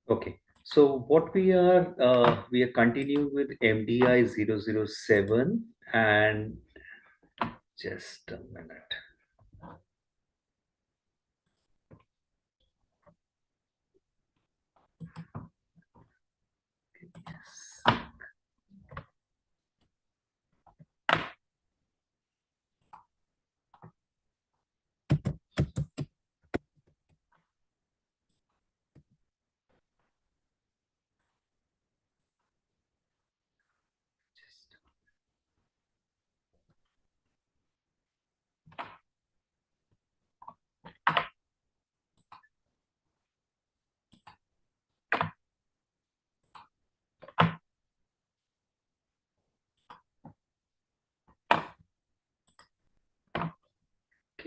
Okay. So what we are continuing with MDI 007, and just a minute.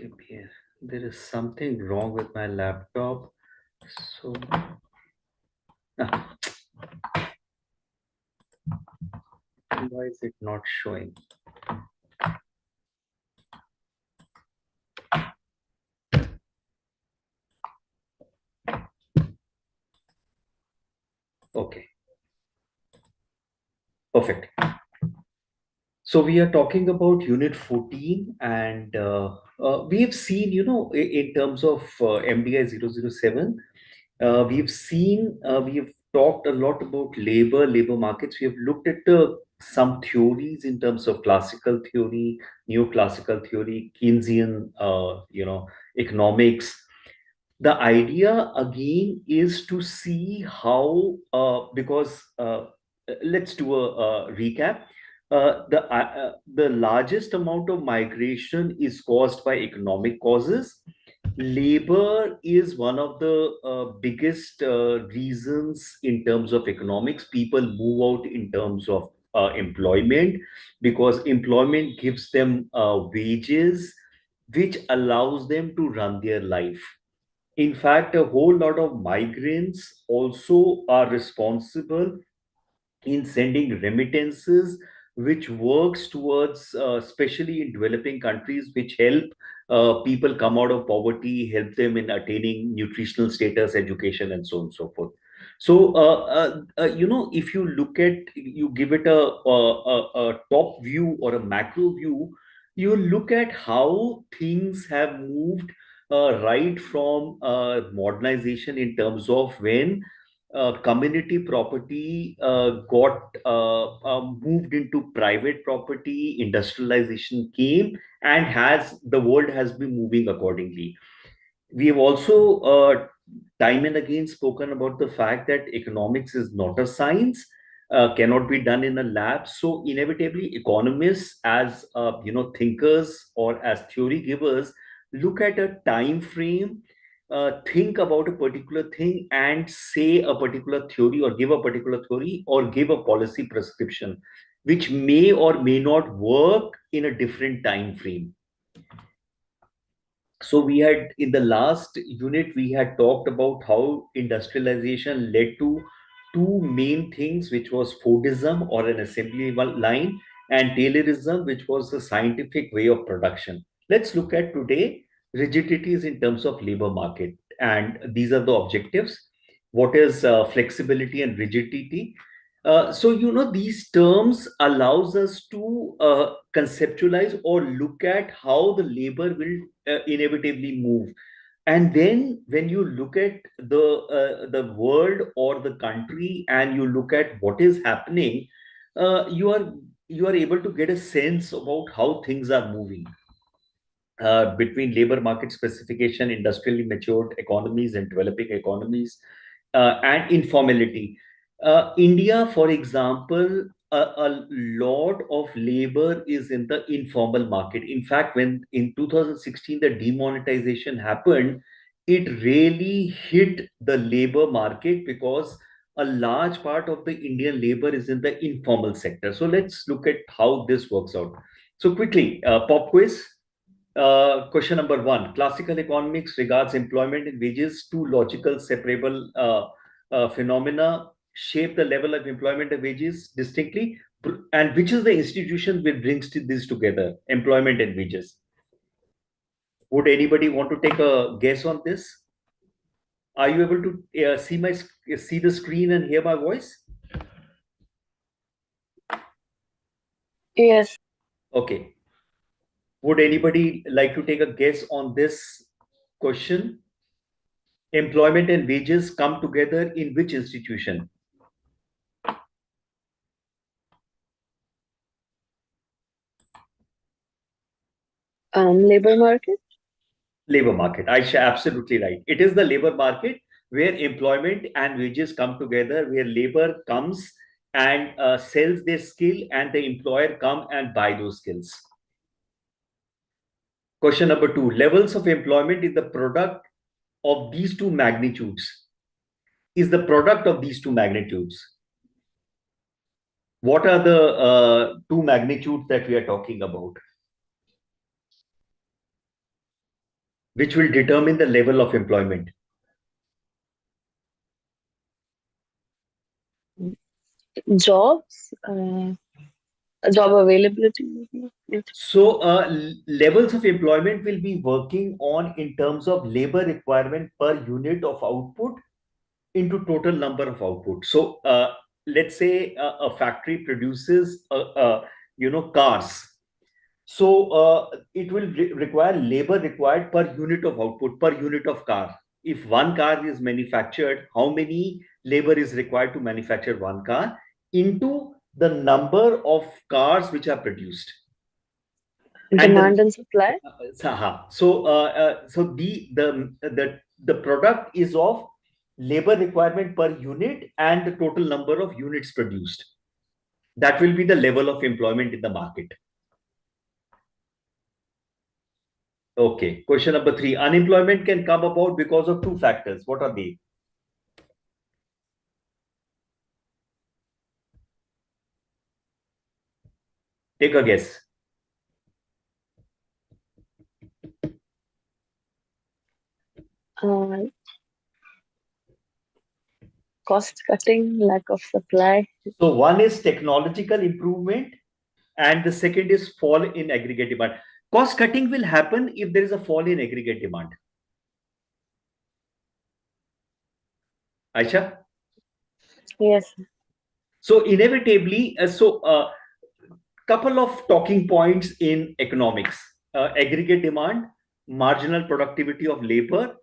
Okay, there is something wrong with my laptop. So ah, why is it not showing? Okay, perfect. So we are talking about Unit 14, and we've seen, in terms of MDI 007, we've talked a lot about labor markets. We have looked at some theories in terms of classical theory, neoclassical theory, Keynesian, economics. The idea again is to see how, because let's do a recap. The largest amount of migration is caused by economic causes. Labor is one of the biggest reasons in terms of economics. People move out in terms of employment, because employment gives them wages, which allows them to run their life. In fact, a whole lot of migrants also are responsible in sending remittances, which works towards, especially in developing countries, which help people come out of poverty, help them in attaining nutritional status, education, and so on and so forth. So, if you look at, you give it a top view or a macro view, you look at how things have moved right from modernization in terms of when community property got moved into private property, industrialization came, and has the world has been moving accordingly. We have also time and again spoken about the fact that economics is not a science, cannot be done in a lab. So inevitably, economists, as thinkers or as theory givers, look at a time frame, think about a particular thing, and say a particular theory, or give a particular theory, or give a policy prescription, which may or may not work in a different time frame. So we had, in the last unit, we had talked about how industrialization led to two main things, which was Fordism, or an assembly line, and Taylorism, which was the scientific way of production. Let's look at today rigidities in terms of labor market, and these are the objectives. What is flexibility and rigidity? So these terms allows us to conceptualize or look at how the labor will inevitably move. And then when you look at the world or the country, and you look at what is happening, you are able to get a sense about how things are moving between labor market specification, industrially matured economies and developing economies, and informality. India, for example, a lot of labor is in the informal market. In fact, when in 2016 the demonetization happened, it really hit the labor market, because a large part of the Indian labor is in the informal sector. So let's look at how this works out. So quickly, pop quiz. Question number one: classical economics regards employment and wages, two logical separable phenomena, shape the level of employment and wages distinctly. And which is the institution which brings this together, employment and wages? Would anybody want to take a guess on this? Are you able to see the screen and hear my voice? Yes. Okay. Would anybody like to take a guess on this question? Employment and wages come together in which institution? Labor market. Labor market. Aisha, absolutely right. It is the labor market where employment and wages come together, where labor comes and sells their skill, and the employer come and buy those skills. Question number two: levels of employment is the product of these two magnitudes. Is the product of these two magnitudes. What are the two magnitudes that we are talking about, which will determine the level of employment? Jobs. Job availability. So, levels of employment will be working on in terms of labor requirement per unit of output into total number of output. So, let's say a factory produces, cars. So, it will require labor required per unit of output, per unit of car. If one car is manufactured, how many labor is required to manufacture one car into the number of cars which are produced? And Demand and supply. so the product is of labor requirement per unit and the total number of units produced. That will be the level of employment in the market. Okay. Question number three: unemployment can come about because of two factors. What are they? Take a guess. Uh, Cost cutting, lack of supply. So one is technological improvement, and the second is fall in aggregate demand. Cost cutting will happen if there is a fall in aggregate demand. Aisha? Yes. So inevitably, couple of talking points in economics: aggregate demand, marginal productivity of labor,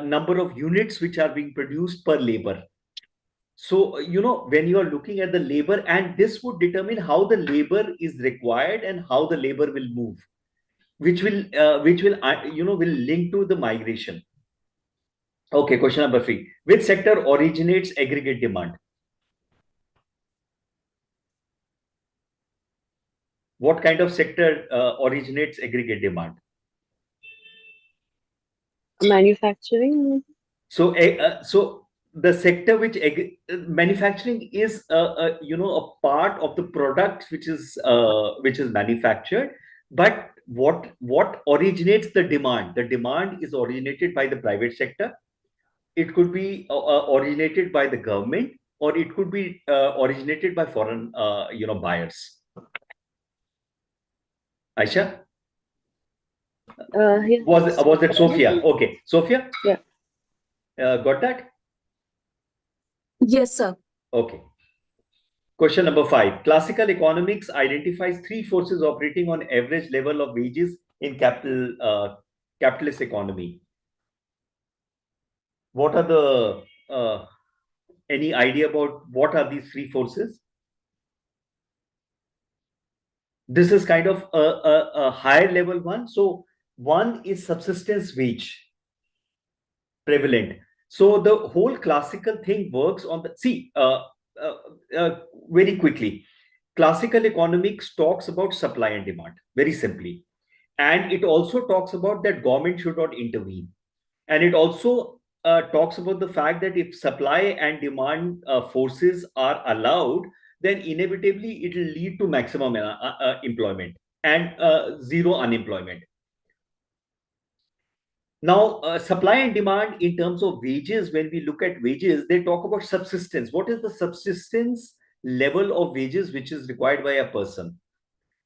number of units which are being produced per labor. So, when you are looking at the labor, and this would determine how the labor is required and how the labor will move, which will link to the migration. Okay, question number three: which sector originates aggregate demand? What kind of sector originates aggregate demand? Manufacturing. So the sector which manufacturing is a part of the product which is manufactured, but what originates the demand? The demand is originated by the private sector. It could be originated by the government, or it could be originated by foreign buyers. Aisha, Yes. was it Sophia? Okay, Sophia, Yeah. got that? Yes, sir. Okay. Question number five. Classical economics identifies three forces operating on average level of wages in capitalist economy. What are the any idea about what are these three forces? This is kind of a higher level one. So one is subsistence wage prevalent. So the whole classical thing works on the uh, uh, very quickly. Classical economics talks about supply and demand very simply, and it also talks about that government should not intervene, and it also talks about the fact that if supply and demand forces are allowed, then inevitably it will lead to maximum employment and zero unemployment. Now, supply and demand in terms of wages, when we look at wages, they talk about subsistence. What is the subsistence level of wages which is required by a person?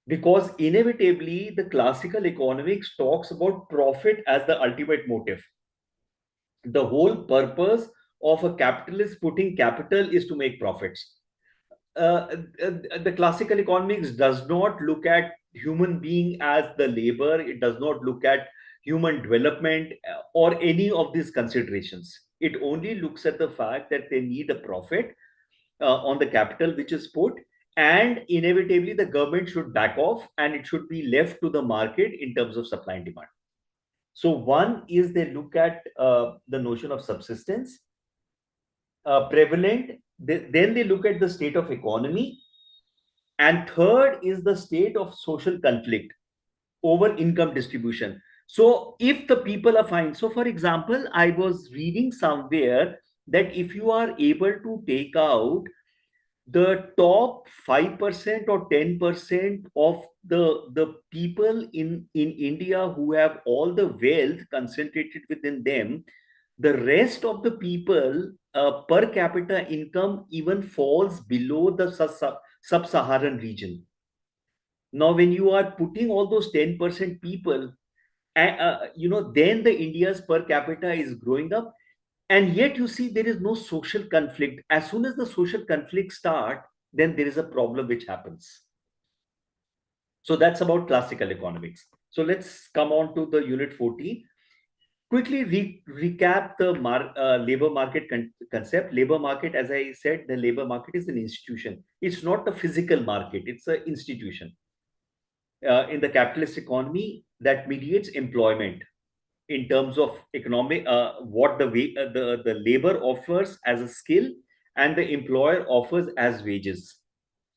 Because inevitably, the classical economics talks about profit as the ultimate motive. The whole purpose of a capitalist putting capital is to make profits. The classical economics does not look at human being as the labor. It does not look at human development or any of these considerations. It only looks at the fact that they need a profit on the capital which is put, and inevitably the government should back off and it should be left to the market in terms of supply and demand. So one is they look at the notion of subsistence prevalent. Then they look at the state of economy, and third is the state of social conflict over income distribution. So if the people are fine, so for example, I was reading somewhere that if you are able to take out the top 5% or 10% of the people in India who have all the wealth concentrated within them, the rest of the people per capita income even falls below the sub-Saharan region. Now, when you are putting all those 10% people, then the India's per capita is growing up, and yet you see there is no social conflict. As soon as the social conflict start, then there is a problem which happens. So that's about classical economics. So let's come on to the unit 14. Quickly recap the labor market concept. Labor market, as I said, the labor market is an institution. It's not a physical market, it's an institution. In the capitalist economy that mediates employment in terms of economic, what the labor offers as a skill and the employer offers as wages.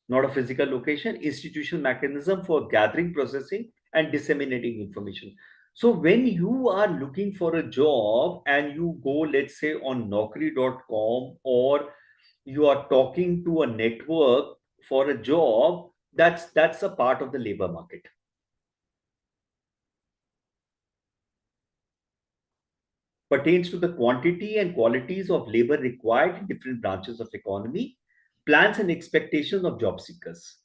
Not a physical location, institutional mechanism for gathering, processing, and disseminating information. So when you are looking for a job and you go, let's say, on naukri.com, or you are talking to a network for a job, that's a part of the labor market. Pertains to the quantity and qualities of labor required in different branches of economy, plans and expectations of job seekers.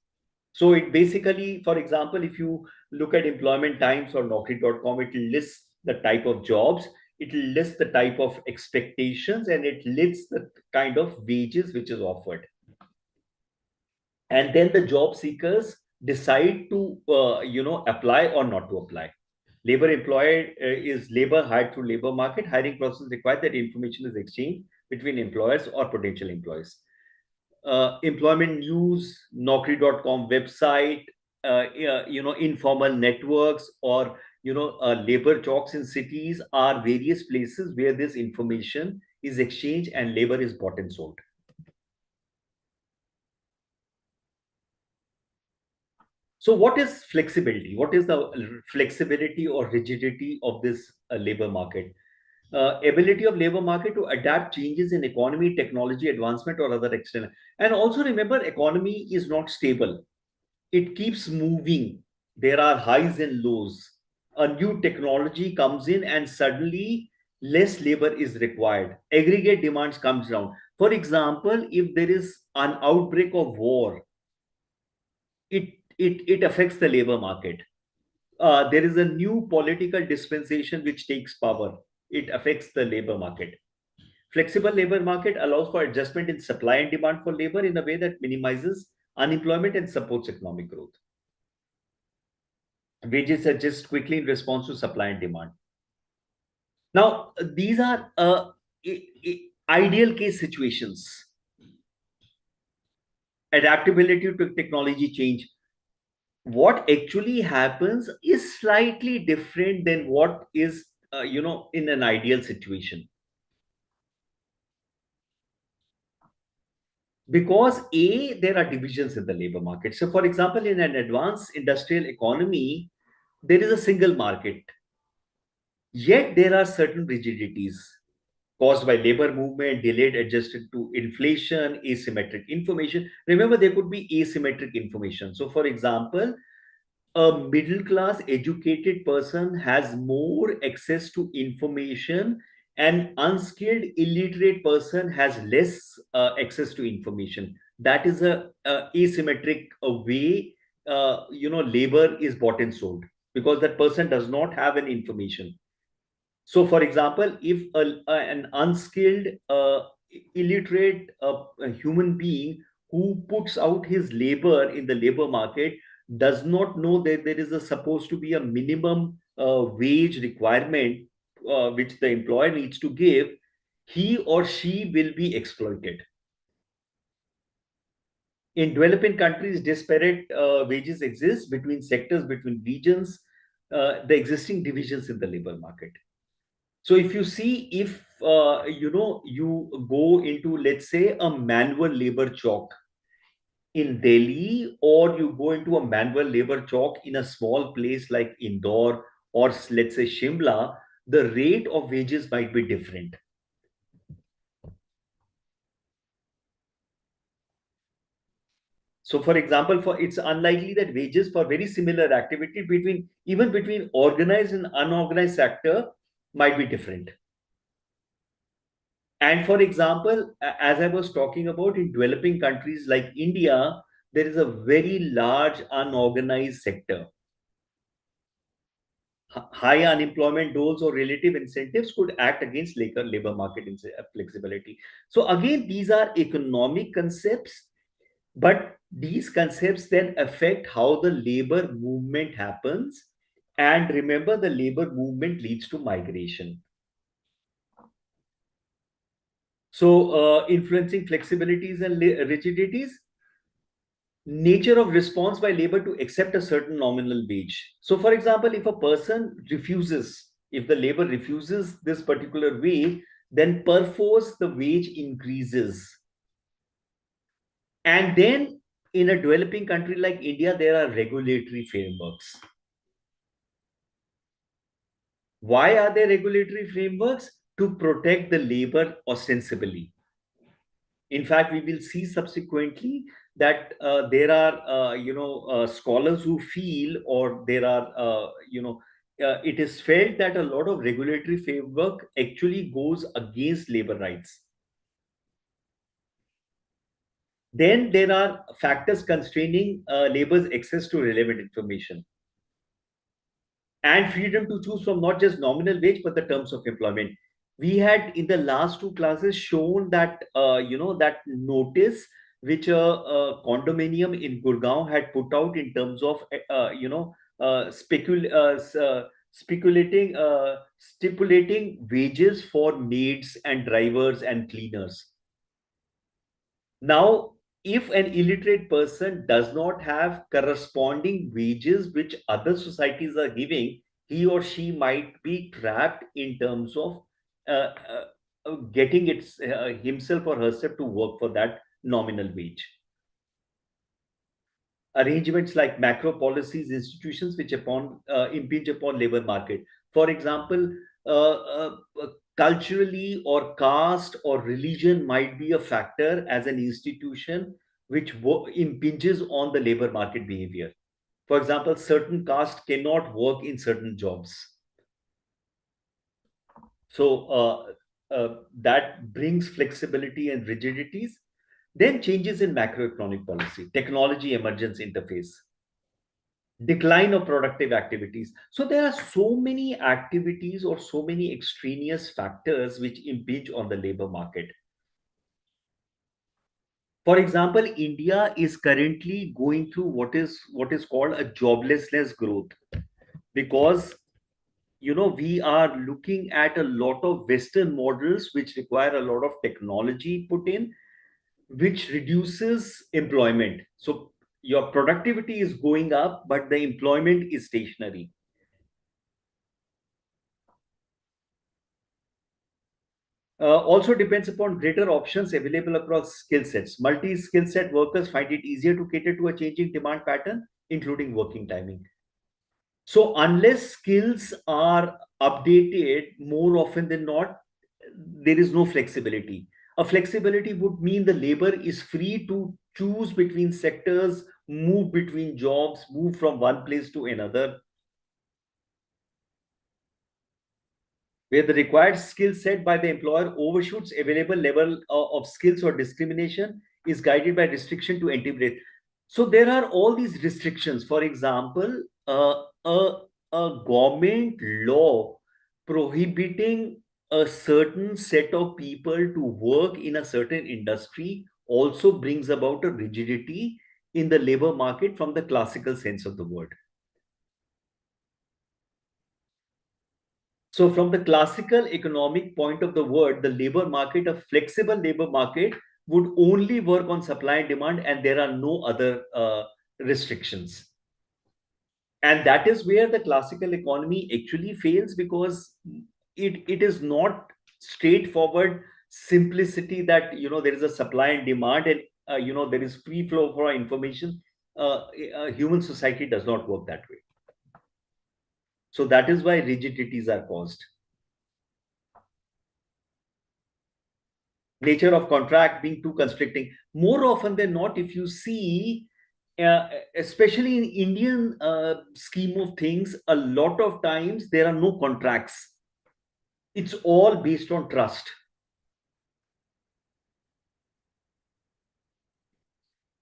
So it basically, for example, if you look at employment times or naukri.com, it lists the type of jobs, it lists the type of expectations, and it lists the kind of wages which is offered. And then the job seekers decide to, apply or not to apply. Labor employed is labor hired through labor market. Hiring process requires that information is exchanged between employers or potential employees. Employment news, naukri.com website, informal networks, or labor talks in cities are various places where this information is exchanged and labor is bought and sold. So what is flexibility? What is the flexibility or rigidity of this labor market? Ability of labor market to adapt changes in economy, technology advancement, or other external. And also remember, economy is not stable. It keeps moving. There are highs and lows. A new technology comes in and suddenly less labor is required. Aggregate demands comes down. For example, if there is an outbreak of war, it affects the labor market. There is a new political dispensation which takes power. It affects the labor market. Flexible labor market allows for adjustment in supply and demand for labor in a way that minimizes unemployment and supports economic growth. Wages adjust quickly in response to supply and demand. Now, these are ideal case situations. Adaptability to technology change. What actually happens is slightly different than what is, in an ideal situation. Because there are divisions in the labor market. So for example, in an advanced industrial economy, there is a single market, yet there are certain rigidities caused by labor movement, delayed adjusted to inflation, asymmetric information. Remember, there could be asymmetric information. So for example, a middle class educated person has more access to information, and unskilled illiterate person has less access to information. That is a asymmetric way labor is bought and sold, because that person does not have an information. So, for example, if an unskilled, illiterate a human being who puts out his labor in the labor market does not know that there is supposed to be a minimum wage requirement which the employer needs to give, he or she will be exploited. In developing countries, disparate wages exist between sectors, between regions, the existing divisions in the labor market. So if you see, if you go into, let's say, a manual labor chalk in Delhi, or you go into a manual labor chalk in a small place like Indore, or let's say Shimla, the rate of wages might be different. So, for example, for it's unlikely that wages for very similar activity between, even between organized and unorganized sector, might be different. And for example, as I was talking about, in developing countries like India, there is a very large unorganized sector. High unemployment goals or relative incentives could act against labor market flexibility. So again, these are economic concepts, but these concepts then affect how the labor movement happens. And remember, the labor movement leads to migration. So, influencing flexibilities and rigidities, nature of response by labor to accept a certain nominal wage. So, for example, if a person refuses, if the labor refuses this particular wage, then perforce the wage increases. And then in a developing country like India, there are regulatory frameworks. Why are there regulatory frameworks? To protect the labor ostensibly. In fact, we will see subsequently that there are scholars who feel, or there are it is felt that a lot of regulatory framework actually goes against labor rights. Then there are factors constraining labor's access to relevant information and freedom to choose from not just nominal wage but the terms of employment. We had in the last two classes shown that that notice which a condominium in Gurgaon had put out in terms of speculating stipulating wages for maids and drivers and cleaners. Now, if an illiterate person does not have corresponding wages which other societies are giving, he or she might be trapped in terms of getting himself or herself to work for that nominal wage. Arrangements like macro policies, institutions which impinge upon labor market. For example, culturally or caste or religion might be a factor as an institution which impinges on the labor market behavior. For example, certain caste cannot work in certain jobs. So that brings flexibility and rigidities. Then changes in macroeconomic policy, technology emergence interface, decline of productive activities. So there are so many activities or so many extraneous factors which impinge on the labor market. For example, India is currently going through what is called a joblessness growth, because we are looking at a lot of Western models which require a lot of technology put in, which reduces employment. So your productivity is going up, but the employment is stationary. Also depends upon greater options available across skill sets. Multi skill set workers find it easier to cater to a changing demand pattern, including working timing. So, unless skills are updated more often than not, there is no flexibility. A flexibility would mean the labor is free to choose between sectors, move between jobs, move from one place to another, where the required skill set by the employer overshoots available level of skills, or discrimination is guided by restriction to integrate. So there are all these restrictions. For example, a government law prohibiting a certain set of people to work in a certain industry also brings about a rigidity in the labor market from the classical sense of the word. So, from the classical economic point of the word, the labor market, a flexible labor market, would only work on supply and demand, and there are no other restrictions. And that is where the classical economy actually fails, because it is not straightforward simplicity that there is a supply and demand, and there is free flow for information. Human society does not work that way. So that is why rigidities are caused. Nature of contract being too constricting. More often than not, if you see, especially in Indian scheme of things, a lot of times there are no contracts. It's all based on trust.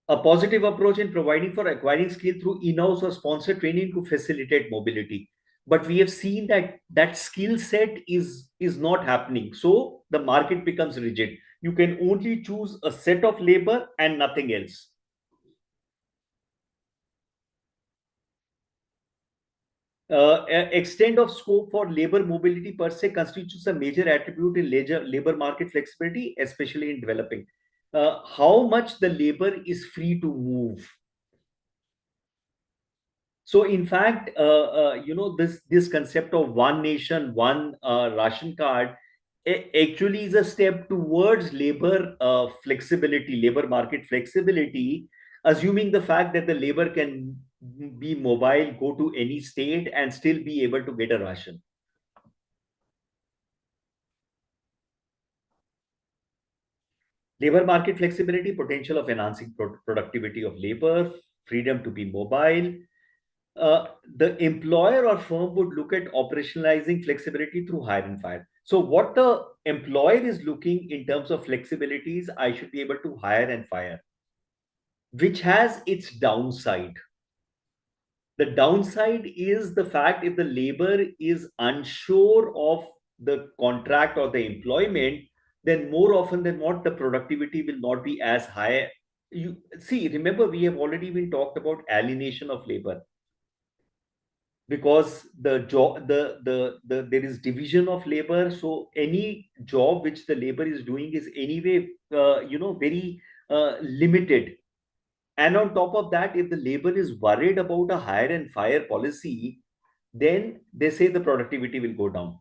A positive approach in providing for acquiring skill through in-house or sponsored training to facilitate mobility. But we have seen that that skill set is not happening. So the market becomes rigid. You can only choose a set of labor and nothing else. Extent of scope for labor mobility per se constitutes a major attribute in labor market flexibility, especially in developing. How much the labor is free to move. So, in fact, this concept of one nation, one ration card actually is a step towards labor flexibility, labor market flexibility, assuming the fact that the labor can be mobile, go to any state, and still be able to get a ration. Labor market flexibility, potential of enhancing productivity of labor, freedom to be mobile. The employer or firm would look at operationalizing flexibility through hire and fire. So, what the employer is looking in terms of flexibilities, I should be able to hire and fire, which has its downside. The downside is the fact if the labor is unsure of the contract or the employment, then more often than not, the productivity will not be as high. You see, remember, we have already been talked about alienation of labor, because the job there is division of labor. So any job which the labor is doing is anyway very limited. And on top of that, if the labor is worried about a hire and fire policy, then they say the productivity will go down.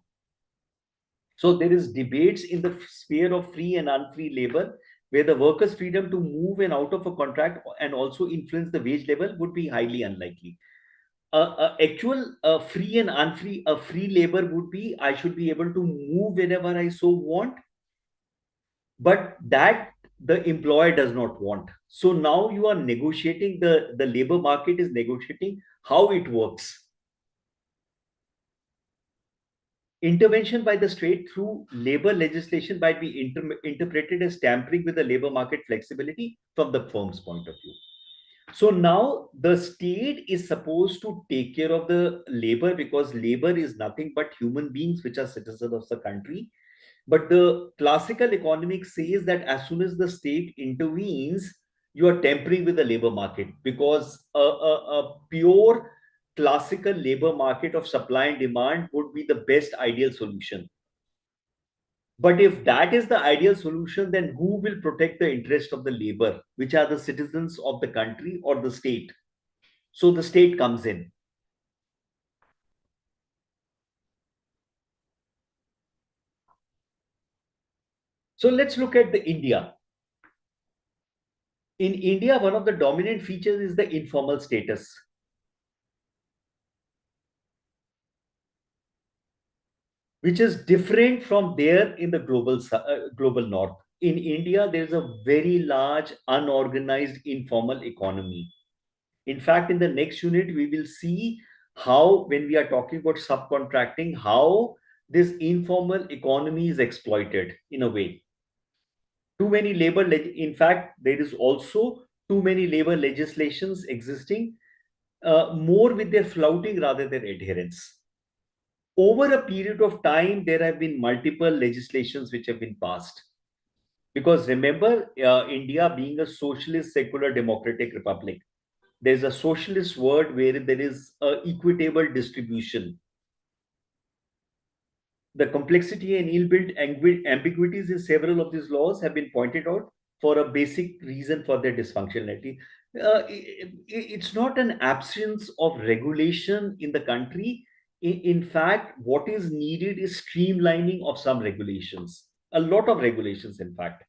So there is debates in the sphere of free and unfree labor, where the workers' freedom to move in out of a contract and also influence the wage level would be highly unlikely. Actual free and unfree, a free labor would be I should be able to move whenever I so want, but that the employer does not want. So now you are negotiating, the labor market is negotiating how it works. Intervention by the state through labor legislation might be interpreted as tampering with the labor market flexibility from the firm's point of view. So now the state is supposed to take care of the labor, because labor is nothing but human beings which are citizens of the country. But the classical economics says that as soon as the state intervenes, you are tampering with the labor market, because a pure classical labor market of supply and demand would be the best ideal solution. But if that is the ideal solution, then who will protect the interest of the labor, which are the citizens of the country or the state? So the state comes in. So let's look at the India. In India, one of the dominant features is the informal status, which is different from there in the global north. In India, there is a very large unorganized informal economy. In fact, in the next unit, we will see how, when we are talking about subcontracting, how this informal economy is exploited in a way. Too many in fact, there is also too many labor legislations existing, more with their flouting rather than adherence. Over a period of time, there have been multiple legislations which have been passed. Because remember, India being a socialist, secular, democratic republic, there's a socialist word where there is a equitable distribution. The complexity and ill-built ambiguities in several of these laws have been pointed out for a basic reason for their dysfunctionality. It's not an absence of regulation in the country. In fact, what is needed is streamlining of some regulations, a lot of regulations, in fact.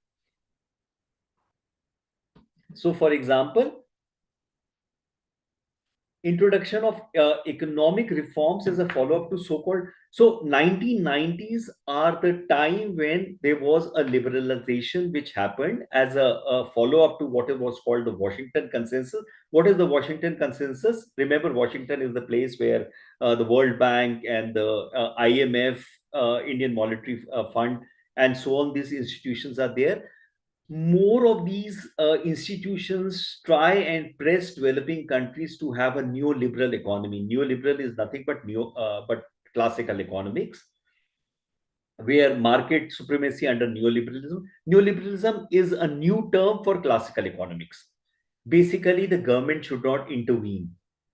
So, for example, introduction of economic reforms as a follow-up to so-called 1990s are the time when there was a liberalization which happened as a follow-up to what was called the Washington Consensus. What is the Washington Consensus? Remember, Washington is the place where the World Bank and the IMF, Indian Monetary Fund, and so on, these institutions are there. More of these institutions try and press developing countries to have a neoliberal economy. Neoliberal is nothing but but classical economics, where market supremacy under neoliberalism. Neoliberalism is a new term for classical economics. Basically, the government should not intervene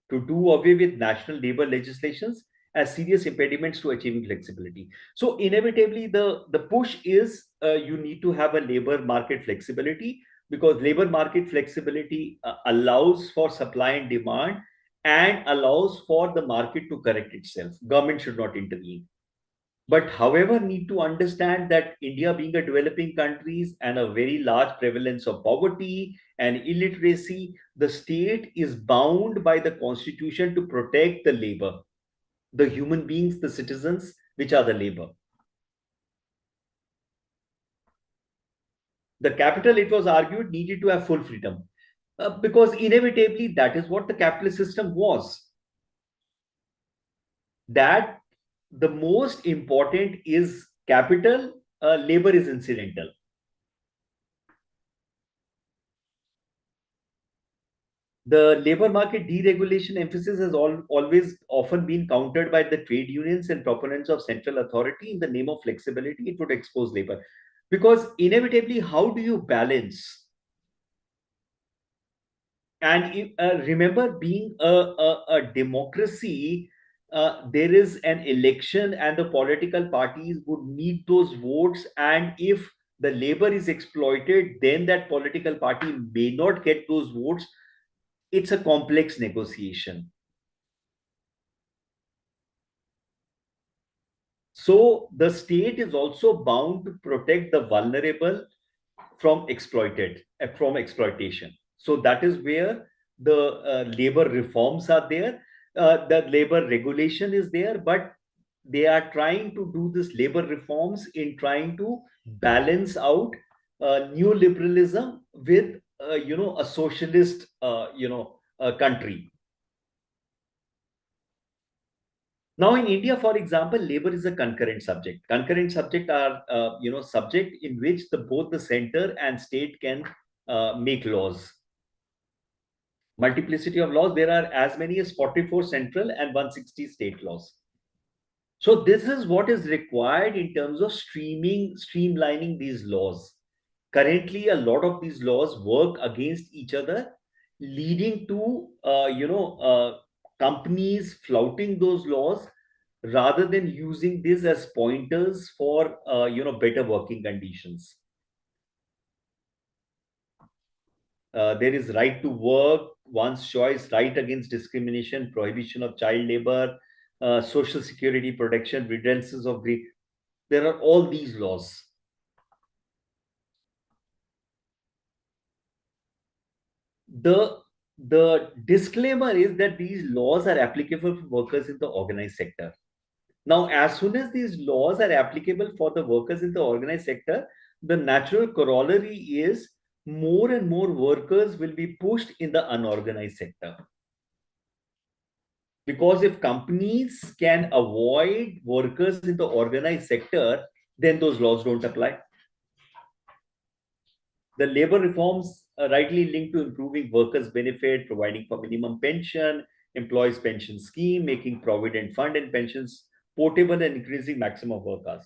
to do away with national labor legislations as serious impediments to achieving flexibility. So, inevitably, the push is you need to have a labor market flexibility, because labor market flexibility allows for supply and demand and allows for the market to correct itself. Government should not intervene, but however need to understand that India being a developing countries and a very large prevalence of poverty and illiteracy, the state is bound by the constitution to protect the labor, the human beings, the citizens, which are the labor. The capital, it was argued, needed to have full freedom, because inevitably that is what the capitalist system was, that the most important is capital, labor is incidental. The labor market deregulation emphasis has always often been countered by the trade unions and proponents of central authority in the name of flexibility. It would expose labor. Because inevitably, how do you balance? And remember, being a democracy, there is an election, and the political parties would need those votes. And if the labor is exploited, then that political party may not get those votes. It's a complex negotiation. So the state is also bound to protect the vulnerable from exploitation. So that is where the labor reforms are there. The labor regulation is there, but they are trying to do this labor reforms in trying to balance out neoliberalism with a socialist country. Now, in India, for example, labor is a concurrent subject. Concurrent subject are, subject in which both the center and state can make laws. Multiplicity of laws. There are as many as 44 central and 160 state laws. So this is what is required in terms of streamlining these laws. Currently, a lot of these laws work against each other, leading to companies flouting those laws rather than using this as pointers for better working conditions. There is right to work, one's choice, right against discrimination, prohibition of child labor, social security protection, redundancies of grief. There are all these laws. The disclaimer is that these laws are applicable for workers in the organized sector. Now, as soon as these laws are applicable for the workers in the organized sector, the natural corollary is more and more workers will be pushed in the unorganized sector. Because if companies can avoid workers in the organized sector, then those laws don't apply. The labor reforms are rightly linked to improving workers' benefit, providing for minimum pension, employees' pension scheme, making provident fund and pensions portable and increasing maximum work hours.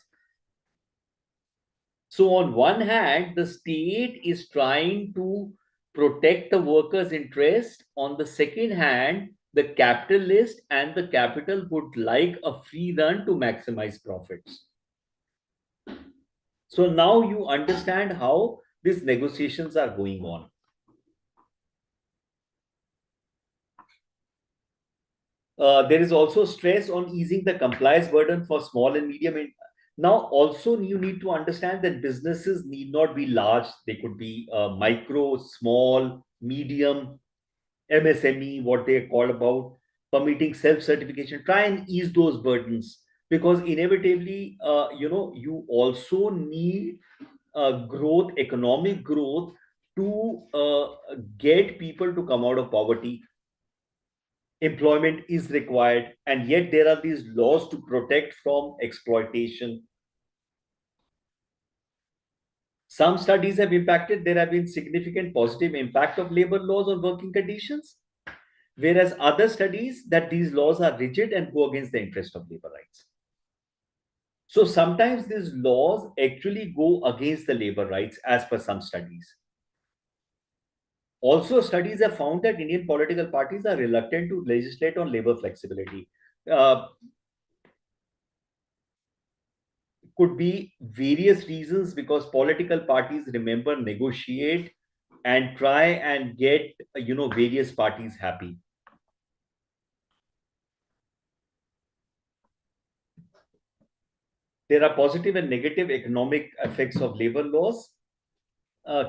So, on one hand, the state is trying to protect the workers' interest. On the second hand, the capitalist and the capital would like a free run to maximize profits. So, now you understand how these negotiations are going on. There is also stress on easing the compliance burden for small and medium. Now, also, you need to understand that businesses need not be large. They could be micro, small, medium, MSME, what they call about, permitting self-certification. Try and ease those burdens because inevitably, you also need growth, economic growth to get people to come out of poverty. Employment is required, and yet there are these laws to protect from exploitation. Some studies have impacted, there have been significant positive impact of labor laws on working conditions, whereas other studies that these laws are rigid and go against the interest of labor rights. So sometimes these laws actually go against the labor rights as per some studies. Also, studies have found that Indian political parties are reluctant to legislate on labor flexibility. Uh, could be various reasons because political parties remember negotiate and try and get various parties happy. There are positive and negative economic effects of labor laws.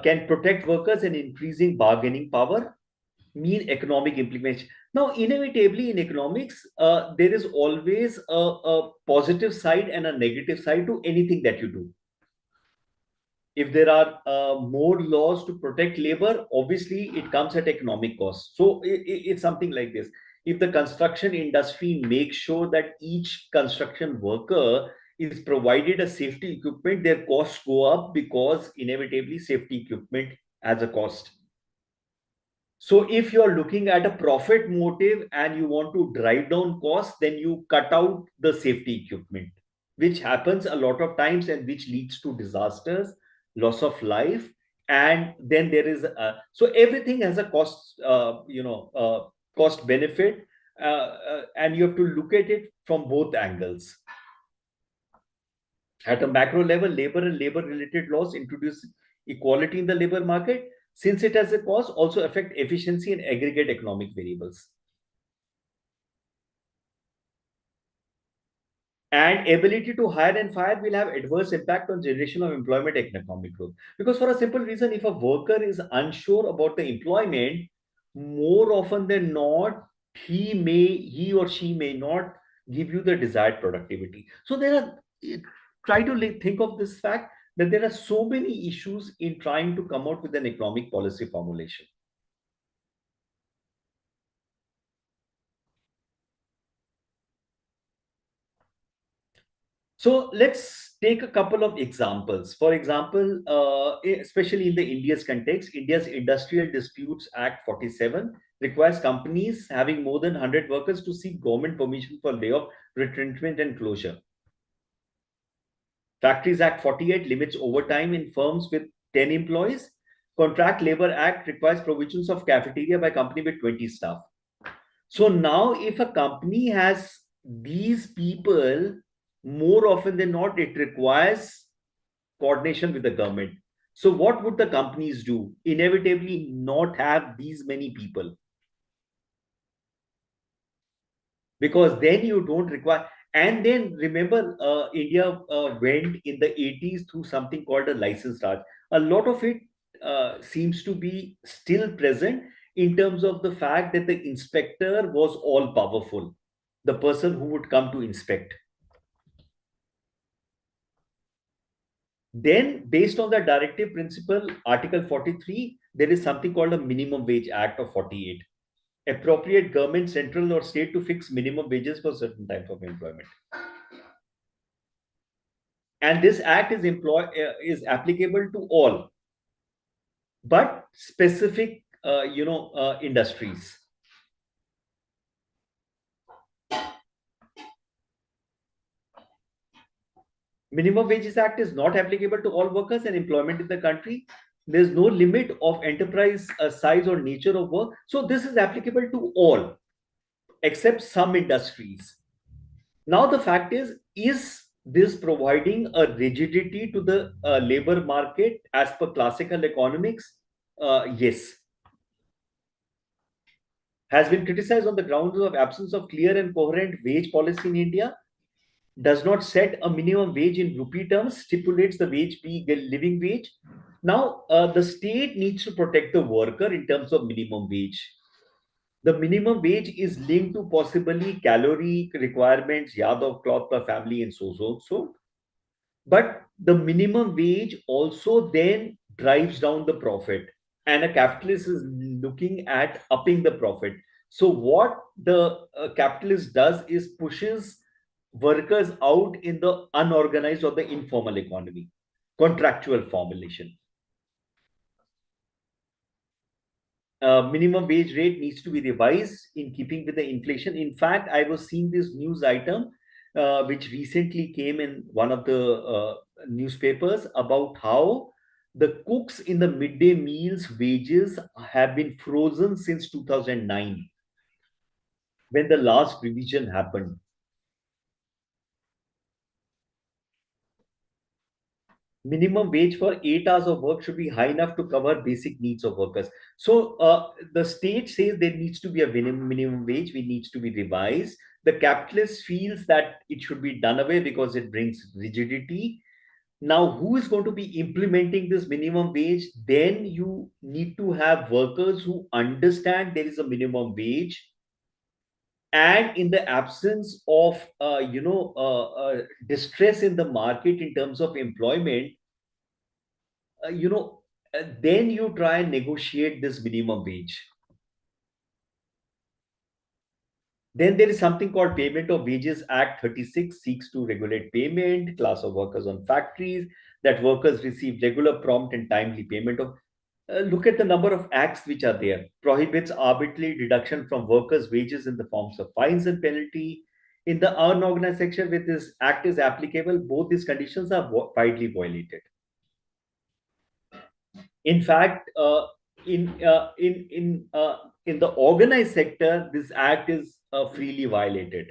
Can protect workers and increasing bargaining power, mean economic implication. Now, inevitably in economics, there is always a positive side and a negative side to anything that you do. If there are more laws to protect labor, obviously it comes at economic cost. So it's something like this. If the construction industry makes sure that each construction worker is provided a safety equipment, their costs go up because inevitably safety equipment has a cost. So if you're looking at a profit motive and you want to drive down costs, then you cut out the safety equipment, which happens a lot of times and which leads to disasters, loss of life, and then there is so everything has a cost, cost benefit, and you have to look at it from both angles. At a macro level, labor and labor-related laws introduce equality in the labor market, since it has a cost, also affect efficiency and aggregate economic variables. And ability to hire and fire will have adverse impact on generation of employment and economic growth. Because for a simple reason, if a worker is unsure about the employment, more often than not, he or she may not give you the desired productivity. So there are try to think of this fact that there are so many issues in trying to come out with an economic policy formulation. So let's take a couple of examples. For example, especially in the India's context, India's Industrial Disputes Act 47 requires companies having more than 100 workers to seek government permission for layoff, retrenchment, and closure. Factories Act 48 limits overtime in firms with 10 employees. Contract Labor Act requires provisions of cafeteria by company with 20 staff. So now, if a company has these people, more often than not, it requires coordination with the government. So, what would the companies do? Inevitably, not have these many people because then you don't require. And then remember, India went in the 80s through something called a license Raj. A lot of it seems to be still present in terms of the fact that the inspector was all powerful, the person who would come to inspect. Then, based on the directive principle, Article 43, there is something called a Minimum Wage Act of 48. Appropriate government, central or state to fix minimum wages for certain type of employment. And this act is applicable to all, but specific, industries. Minimum Wages Act is not applicable to all workers and employment in the country. There's no limit of enterprise size or nature of work. So this is applicable to all except some industries. Now the fact is this providing a rigidity to the labor market as per classical economics? Yes. Has been criticized on the grounds of absence of clear and coherent wage policy in India, does not set a minimum wage in rupee terms, stipulates the wage be living wage. Now, the state needs to protect the worker in terms of minimum wage. The minimum wage is linked to possibly calorie requirements, yard of cloth per family, and so. But the minimum wage also then drives down the profit, and a capitalist is looking at upping the profit. So what the capitalist does is pushes workers out in the unorganized or the informal economy, contractual formulation. Minimum wage rate needs to be revised in keeping with the inflation. In fact, I was seeing this news item which recently came in one of the newspapers about how the cooks in the midday meals wages have been frozen since 2009 when the last revision happened. Minimum wage for 8 hours of work should be high enough to cover basic needs of workers. So the state says there needs to be a minimum wage, which needs to be revised. The capitalist feels that it should be done away because it brings rigidity. Now, who is going to be implementing this minimum wage? Then you need to have workers who understand there is a minimum wage, and in the absence of distress in the market in terms of employment, then you try and negotiate this minimum wage. Then there is something called Payment of Wages Act 36 seeks to regulate payment, class of workers on factories, that workers receive regular, prompt, and timely payment of. Look at the number of acts which are there. Prohibits arbitrary deduction from workers' wages in the forms of fines and penalty. In the unorganized section, where this act is applicable, both these conditions are widely violated. In fact, in the organized sector, this act is freely violated.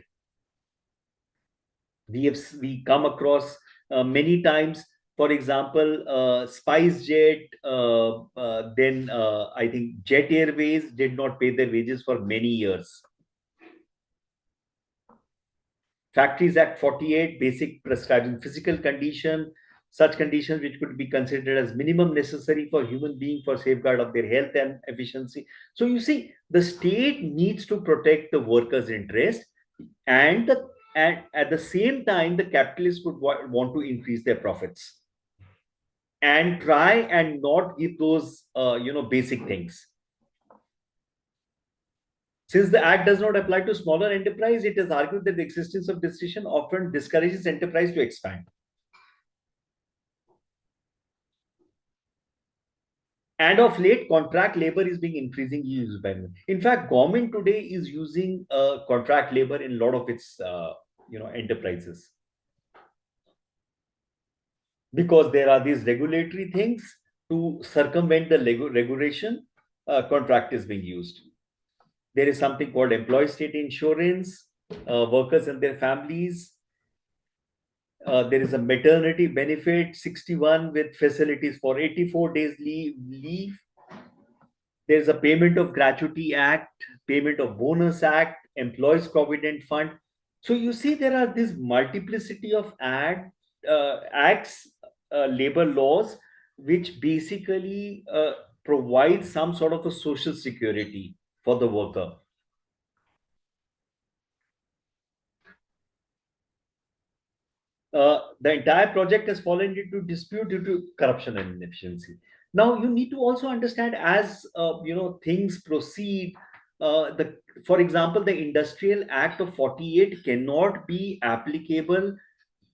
We come across many times. For example, SpiceJet, then I think Jet Airways did not pay their wages for many years. Factories Act 48, basic prescribing physical condition, such conditions which could be considered as minimum necessary for human being for safeguard of their health and efficiency. So you see, the state needs to protect the workers' interest, and at the same time, the capitalists would want to increase their profits and try and not give those basic things. Since the act does not apply to smaller enterprise, it is argued that the existence of decision often discourages enterprise to expand. And of late, contract labor is being increasingly used by them. In fact, government today is using contract labor in a lot of its enterprises, because there are these regulatory things to circumvent the regulation. Contract is being used. There is something called employee state insurance, workers and their families. There is a maternity benefit 61 with facilities for 84 days leave. There's a payment of gratuity act, payment of bonus act, employees provident fund. So you see, there are this multiplicity of acts, labor laws, which basically provide some sort of a social security for the worker. The entire project has fallen into dispute due to corruption and inefficiency. Now you need to also understand, as things proceed, the for example, the Industrial Act of 48 cannot be applicable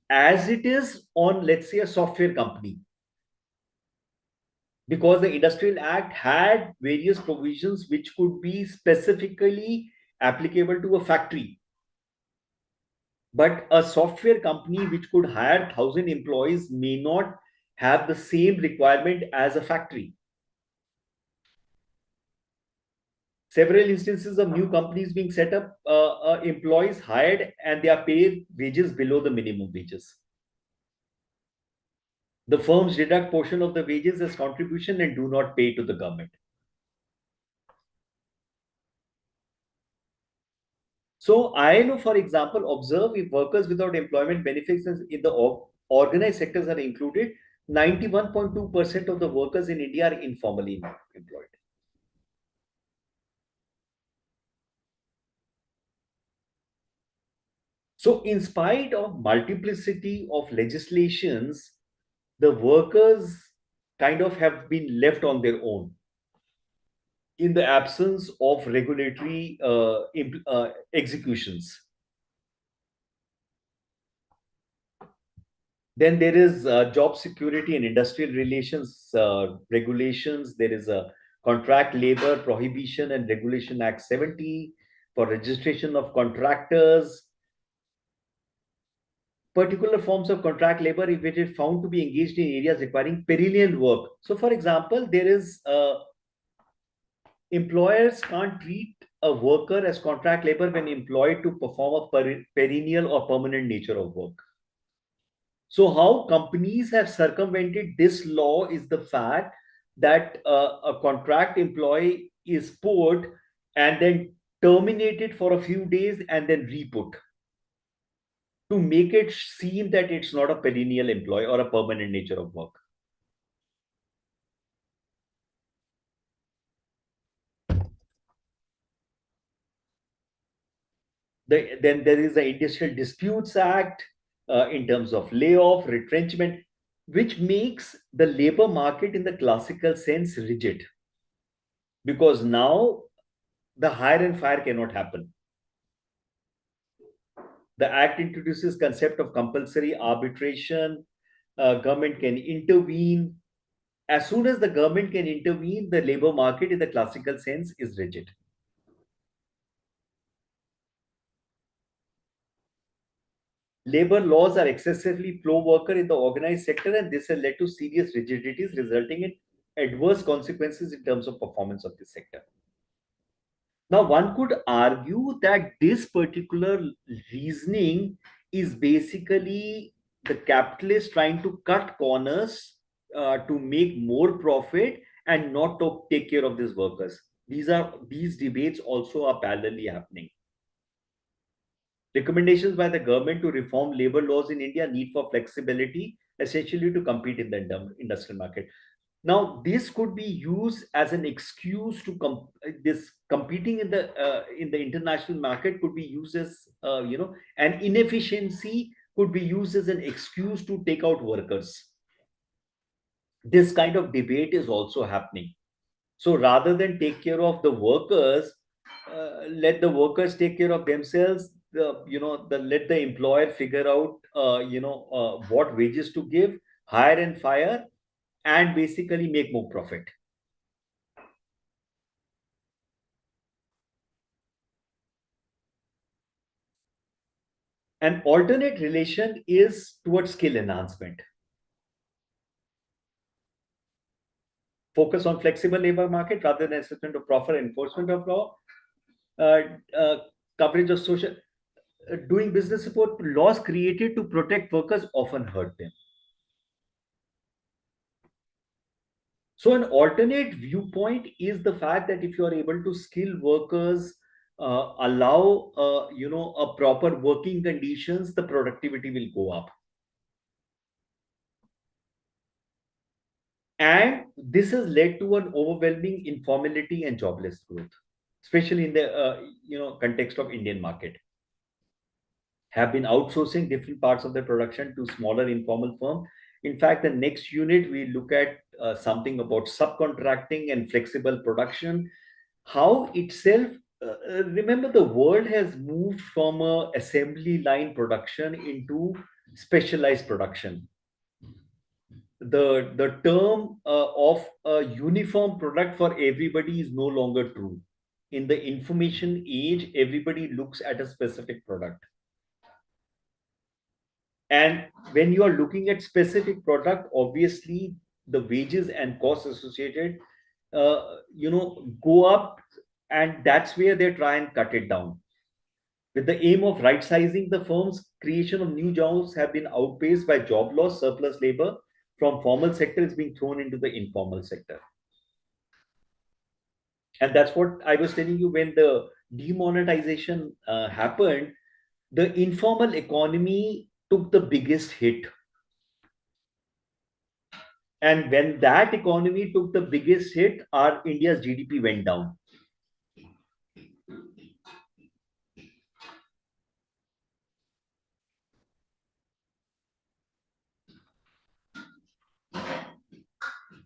as it is on, let's say, a software company, because the Industrial Act had various provisions which could be specifically applicable to a factory. But a software company which could hire 1,000 employees may not have the same requirement as a factory. Several instances of new companies being set up, employees hired and they are paid wages below the minimum wages. The firms deduct portion of the wages as contribution and do not pay to the government. So I know, for example, observe if workers without employment benefits in the organized sectors are included, 91.2% of the workers in India are informally employed. So, in spite of multiplicity of legislations, the workers kind of have been left on their own in the absence of regulatory executions. Then there is job security and industrial relations regulations. There is a Contract Labor Prohibition and Regulation Act 70 for registration of contractors. Particular forms of contract labor if it is found to be engaged in areas requiring perennial work. So, for example, there is employers can't treat a worker as contract labor when employed to perform a perennial or permanent nature of work. So, how companies have circumvented this law is the fact that a contract employee is put and then terminated for a few days and then re-put to make it seem that it's not a perennial employee or a permanent nature of work. Then there is the Industrial Disputes Act in terms of layoff, retrenchment, which makes the labor market in the classical sense rigid because now the hire and fire cannot happen. The act introduces concept of compulsory arbitration. Government can intervene. As soon as the government can intervene, the labor market in the classical sense is rigid. Labor laws are excessively pro-worker in the organized sector, and this has led to serious rigidities, resulting in adverse consequences in terms of performance of this sector. Now, one could argue that this particular reasoning is basically the capitalist trying to cut corners to make more profit and not to take care of these workers. These debates also are parallelly happening. Recommendations by the government to reform labor laws in India need for flexibility, essentially to compete in the industrial market. Now, this could be used as an excuse to this competing in the international market could be used as an inefficiency could be used as an excuse to take out workers. This kind of debate is also happening. So rather than take care of the workers, let the workers take care of themselves. Let the employer figure out what wages to give, hire and fire, and basically make more profit. An alternate relation is towards skill enhancement. Focus on flexible labor market rather than assessment of proper enforcement of law. Uh, uh, Coverage of social doing business support. Laws created to protect workers often hurt them. So an alternate viewpoint is the fact that if you are able to skill workers, allow a proper working conditions, the productivity will go up. And this has led to an overwhelming informality and jobless growth, especially in the context of Indian market. Have been outsourcing different parts of the production to smaller informal firms. In fact, the next unit we look at something about subcontracting and flexible production. How itself, remember, the world has moved from a assembly line production into specialized production. The term of a uniform product for everybody is no longer true. In the information age, everybody looks at a specific product. And when you are looking at specific product, obviously the wages and costs associated, go up, and that's where they try and cut it down. With the aim of right sizing the firms, creation of new jobs have been outpaced by job loss, surplus labor from formal sector is being thrown into the informal sector. And that's what I was telling you, when the demonetization happened, the informal economy took the biggest hit. And when that economy took the biggest hit, our India's GDP went down.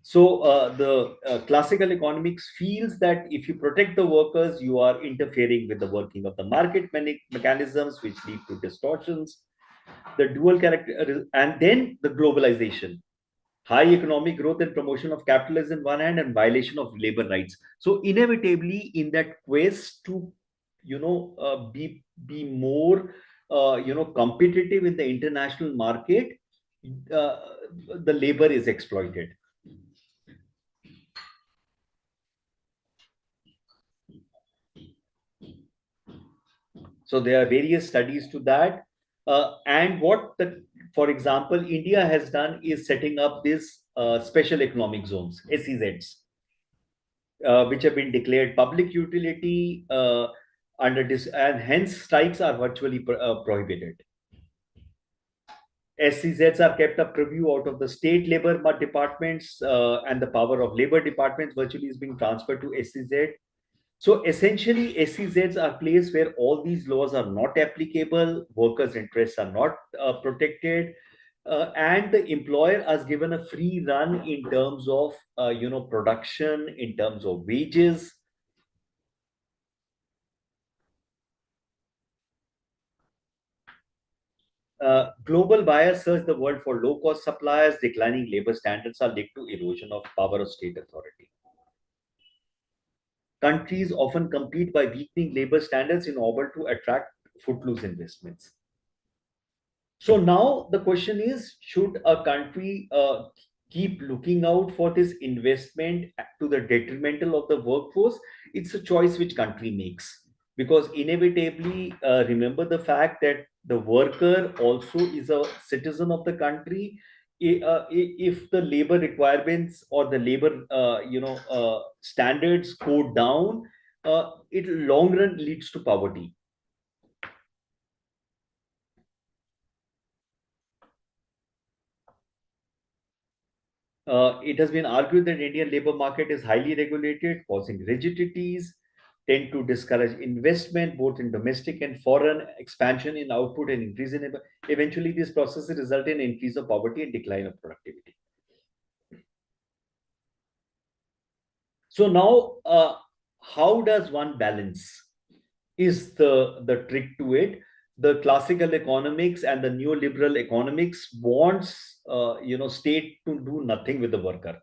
So the classical economics feels that if you protect the workers, you are interfering with the working of the market mechanisms, which lead to distortions. The dual character, and then the globalization, high economic growth and promotion of capitalism on one hand, and violation of labor rights. So inevitably, in that quest to, be more, competitive in the international market, uh, the labor is exploited. So there are various studies to that. And what the, for example, India has done is setting up these special economic zones, SEZs, which have been declared public utility under this, and hence strikes are virtually prohibited. SEZs are kept a preview out of the state labor departments, and the power of labor departments virtually is being transferred to SEZ. So essentially, SEZs are places where all these laws are not applicable, workers' interests are not protected, and the employer has given a free run in terms of production, in terms of wages. Global buyers search the world for low-cost suppliers. Declining labor standards are linked to erosion of power of state authority. Countries often compete by weakening labor standards in order to attract footloose investments. So now the question is, should a country keep looking out for this investment to the detrimental of the workforce? It's a choice which country makes, because inevitably, remember the fact that the worker also is a citizen of the country. If the labor requirements or the labor standards go down, it long run leads to poverty. It has been argued that Indian labor market is highly regulated, causing rigidities, tend to discourage investment both in domestic and foreign, expansion in output and increase in eventually these processes result in increase of poverty and decline of productivity. So now, how does one balance? Is the trick to it? The classical economics and the neoliberal economics wants state to do nothing with the worker.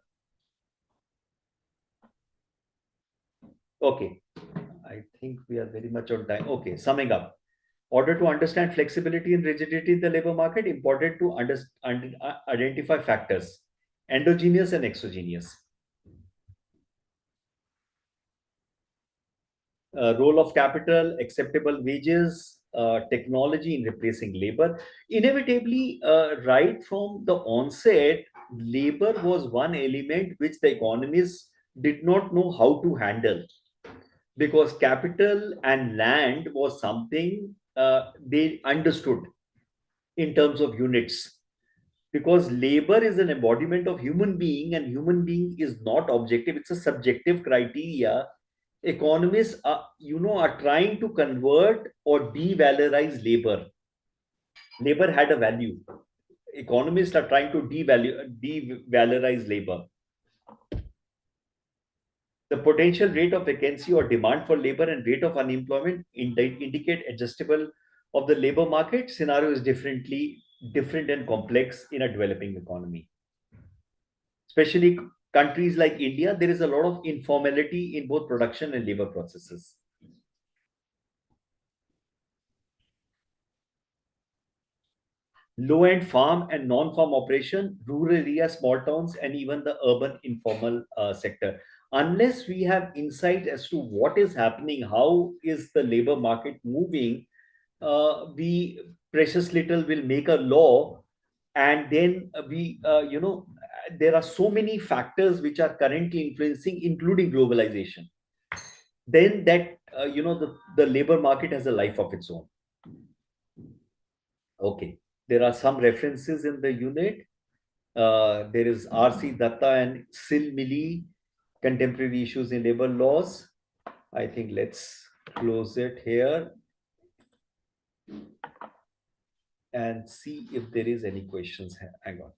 Okay, I think we are very much on time. Okay, summing up. Order to understand flexibility and rigidity in the labor market, important to identify factors, endogenous and exogenous. Role of capital, acceptable wages, technology in replacing labor. Inevitably, right from the onset, labor was one element which the economists did not know how to handle, because capital and land was something they understood in terms of units, because labor is an embodiment of human being, and human being is not objective, it's a subjective criteria. Economists are trying to convert or devalorize labor. Labor had a value. Economists are trying to devalorize labor. The potential rate of vacancy or demand for labor and rate of unemployment indicate adjustable of the labor market. Scenario is different and complex in a developing economy. Especially countries like India, there is a lot of informality in both production and labor processes. low-end farm and non-farm operation, rural areas, small towns, and even the urban informal sector. Unless we have insight as to what is happening, how is the labor market moving, we precious little will make a law, and then there are so many factors which are currently influencing, including globalization. Then that the labor market has a life of its own. Okay, there are some references in the unit. There is R.C. Datta and Sil Mili, contemporary issues in labor laws. I think let's close it here and see if there is any questions. Hang on.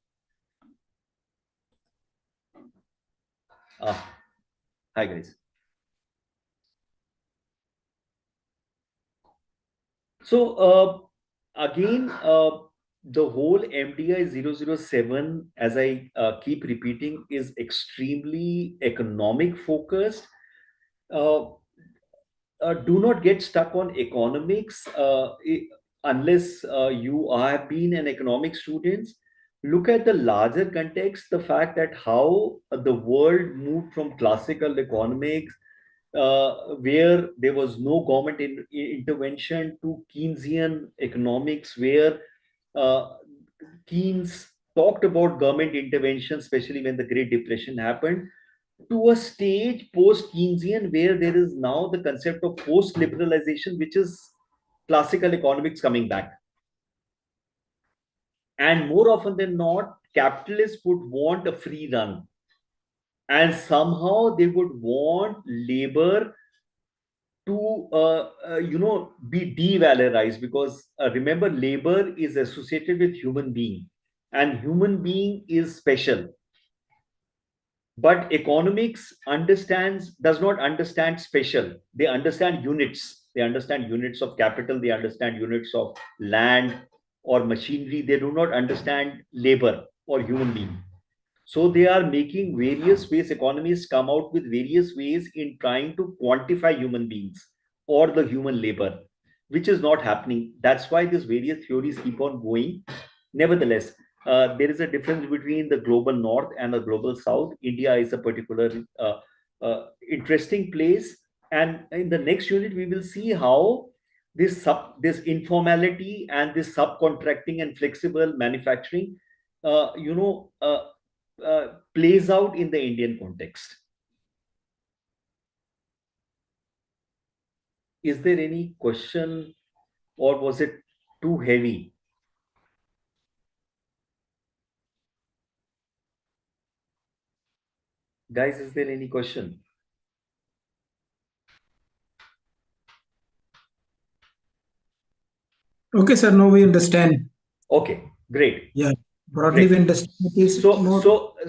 Hi guys. So again, the whole MDI 007, as I keep repeating, is extremely economic focused. Uh, do not get stuck on economics unless you have been an economic student. Look at the larger context, the fact that how the world moved from classical economics, where there was no government intervention, to Keynesian economics, where uh, Keynes talked about government intervention, especially when the Great Depression happened, to a stage post Keynesian where there is now the concept of post liberalization, which is classical economics coming back. And more often than not, capitalists would want a free run. And somehow they would want labor to be devalorized, because remember, labor is associated with human being, and human being is special. But economics does not understand special. They understand units. They understand units of capital. They understand units of land or machinery. They do not understand labor or human being. So they are making various ways. Economists come out with various ways in trying to quantify human beings or the human labor, which is not happening. That's why these various theories keep on going. Nevertheless, there is a difference between the global north and the global south. India is a particular interesting place, and in the next unit we will see how this informality and this subcontracting and flexible manufacturing, plays out in the Indian context. Is there any question, or was it too heavy? Guys, is there any question? Okay, sir. Now we understand. Okay, great. Yeah, broadly we Great. understand it is So, more.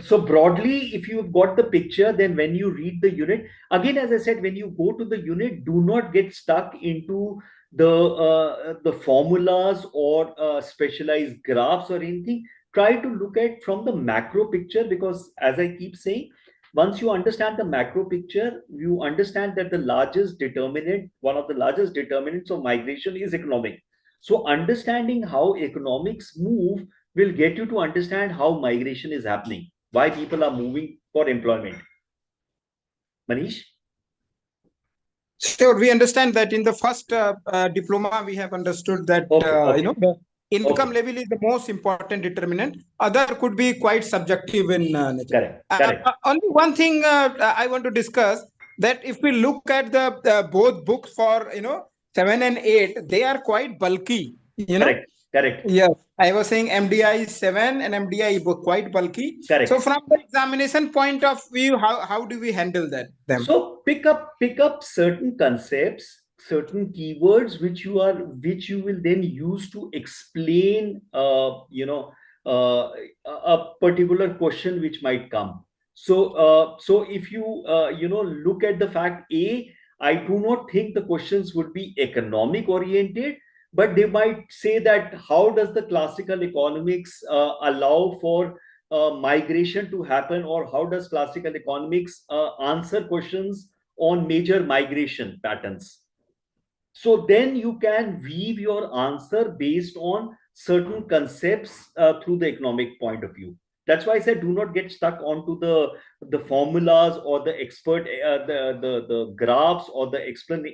so broadly, if you've got the picture, then when you read the unit, again, as I said, when you go to the unit, do not get stuck into the formulas or specialized graphs or anything. Try to look at from the macro picture, because as I keep saying, once you understand the macro picture, you understand that the largest determinant, one of the largest determinants of migration is economic. So understanding how economics move will get you to understand how migration is happening, why people are moving for employment. Manish? Sure, we understand that in the first diploma, we have understood that Okay. the income Okay. level is the most important determinant. Other could be quite subjective in nature. Correct. Correct. Only one thing I want to discuss, that if we look at the both books for 7 and 8, they are quite bulky. Correct. Correct. Yes, I was saying MDI 7 and MDI book quite bulky. Correct. So from the examination point of view, how do we handle them? So pick up certain concepts, certain keywords which you will then use to explain a particular question which might come. So if you look at the fact A, I do not think the questions would be economic oriented, but they might say that how does the classical economics allow for migration to happen, or how does classical economics answer questions on major migration patterns. So then you can weave your answer based on certain concepts through the economic point of view. That's why I said do not get stuck onto the formulas or the expert the graphs or the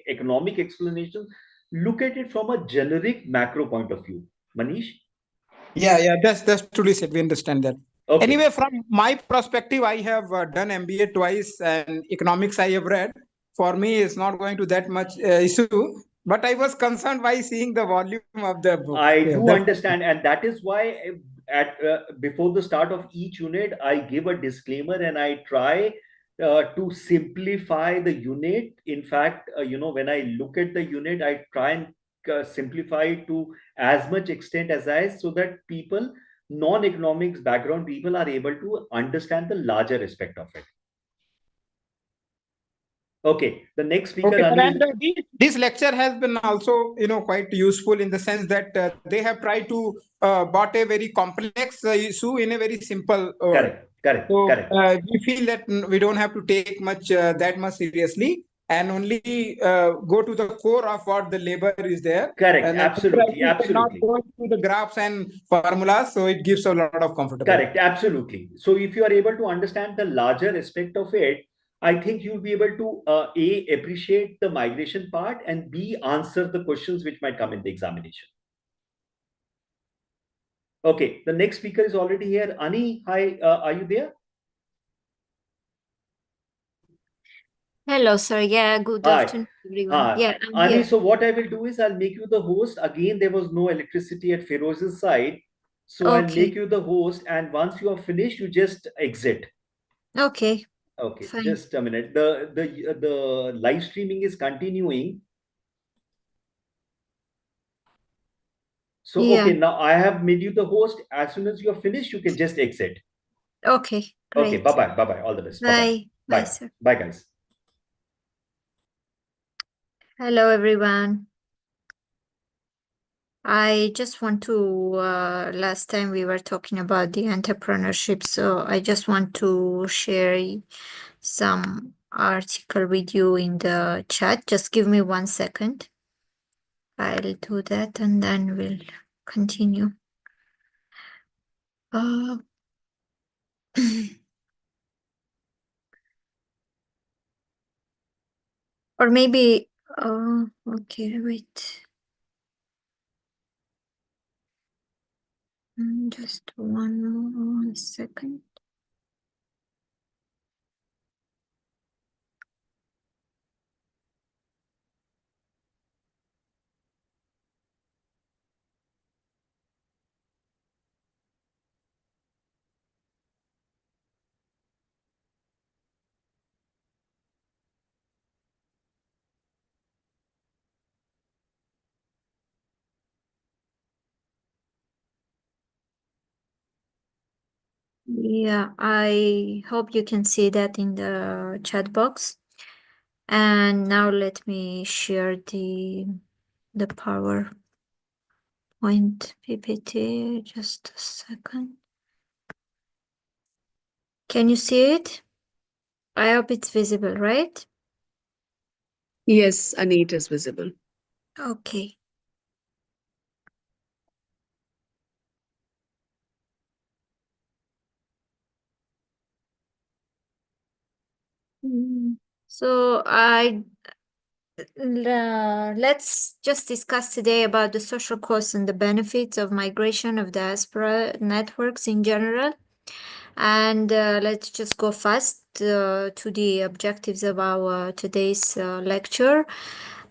economic explanations. Look at it from a generic macro point of view. Manish? Yeah, that's truly said. We understand that. Okay. Anyway, from my perspective, I have done MBA twice, and economics I have read. For me, it's not going to that much issue. But I was concerned by seeing the volume of the book. I Yeah, do that's understand, and that is why at before the start of each unit, I give a disclaimer and I try to simplify the unit. In fact, when I look at the unit, I try and simplify it to as much extent as I, so that people, non-economics background people, are able to understand the larger aspect of it. Okay, the next speaker, okay, sir. Ani. And this lecture has been also, quite useful in the sense that they have tried to brought a very complex issue in a very simple word. So Correct. we feel that we don't have to take much that much seriously and only go to the core of what the labor is there. Correct, And then try absolutely, to not absolutely. go into the graphs and formulas, so it gives a lot of comfortability. Correct, absolutely. So if you are able to understand the larger aspect of it, I think you'll be able to A, appreciate the migration part, and B, answer the questions which might come in the examination. Okay, the next speaker is already here. Ani, hi, are you there? Hello, sir. Yeah, good Hi. afternoon, everyone. Hi. Yeah, I'm Ani, here. so what I will do is I'll make you the host. Again, there was no electricity at Feroz's side. So I'll Okay. make you the host, and once you are finished, you just exit. Okay. Okay, Fine. just a minute. The live streaming is continuing. So, Yeah. okay, now I have made you the host. As soon as you're finished, you can just exit. Okay. Okay, Great. bye-bye. Bye-bye. All the best. Bye-bye. Bye. Bye, Bye. sir. Bye, guys. Hello, everyone. I just want to, last time we were talking about the entrepreneurship, so I just want to share some article with you in the chat. Just give me 1 second. I'll do that and then we'll continue. Or maybe, okay, wait. Just 1 second. Yeah, I hope you can see that in the chat box. And now let me share the PowerPoint PPT. Just a second. Can you see it? I hope it's visible, right? Yes, Anit is visible. Okay. So let's just discuss today about the social costs and the benefits of migration of diaspora networks in general. And let's just go fast to the objectives of our today's lecture.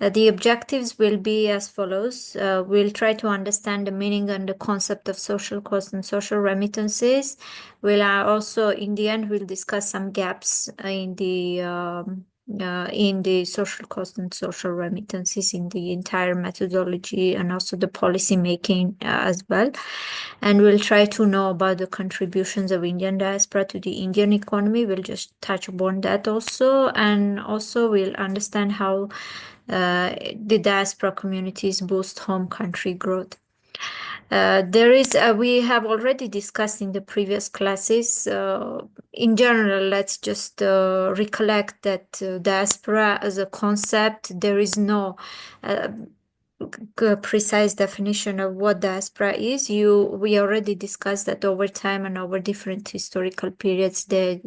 The objectives will be as follows. We'll try to understand the meaning and the concept of social costs and social remittances. We'll also, in the end, we'll discuss some gaps in the social cost and social remittances in the entire methodology and also the policy making as well. And we'll try to know about the contributions of Indian diaspora to the Indian economy. We'll just touch upon that also. And also we'll understand how the diaspora communities boost home country growth. We have already discussed in the previous classes. In general, let's just recollect that diaspora as a concept, there is no precise definition of what diaspora is. We already discussed that over time and over different historical periods, that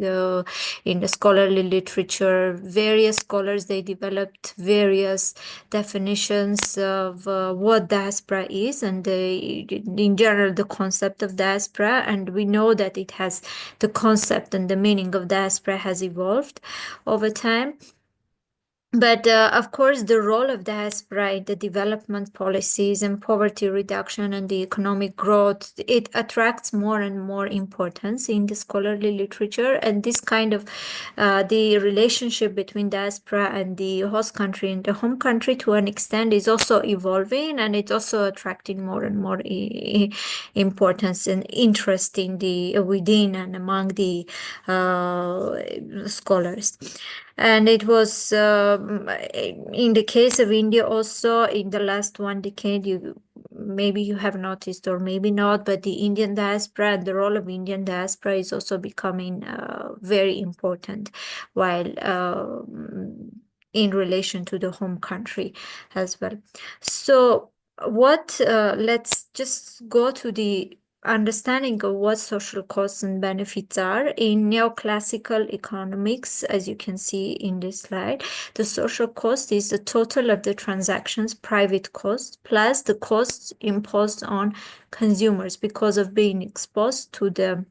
in the scholarly literature, various scholars, they developed various definitions of what diaspora is, and in general the concept of diaspora. And we know that it has, the concept and the meaning of diaspora has evolved over time. But of course, the role of diaspora in the development policies and poverty reduction and the economic growth, it attracts more and more importance in the scholarly literature. And this kind of the relationship between diaspora and the host country and the home country, to an extent, is also evolving, and it's also attracting more and more importance and interest in the within and among the scholars. And it was in the case of India also, in the last 1 decade, maybe you have noticed or maybe not, but the Indian diaspora and the role of Indian diaspora is also becoming very important, while in relation to the home country as well. So let's just go to the understanding of what social costs and benefits are. In neoclassical economics, as you can see in this slide, the social cost is the total of the transactions, private costs, plus the costs imposed on consumers because of being exposed to the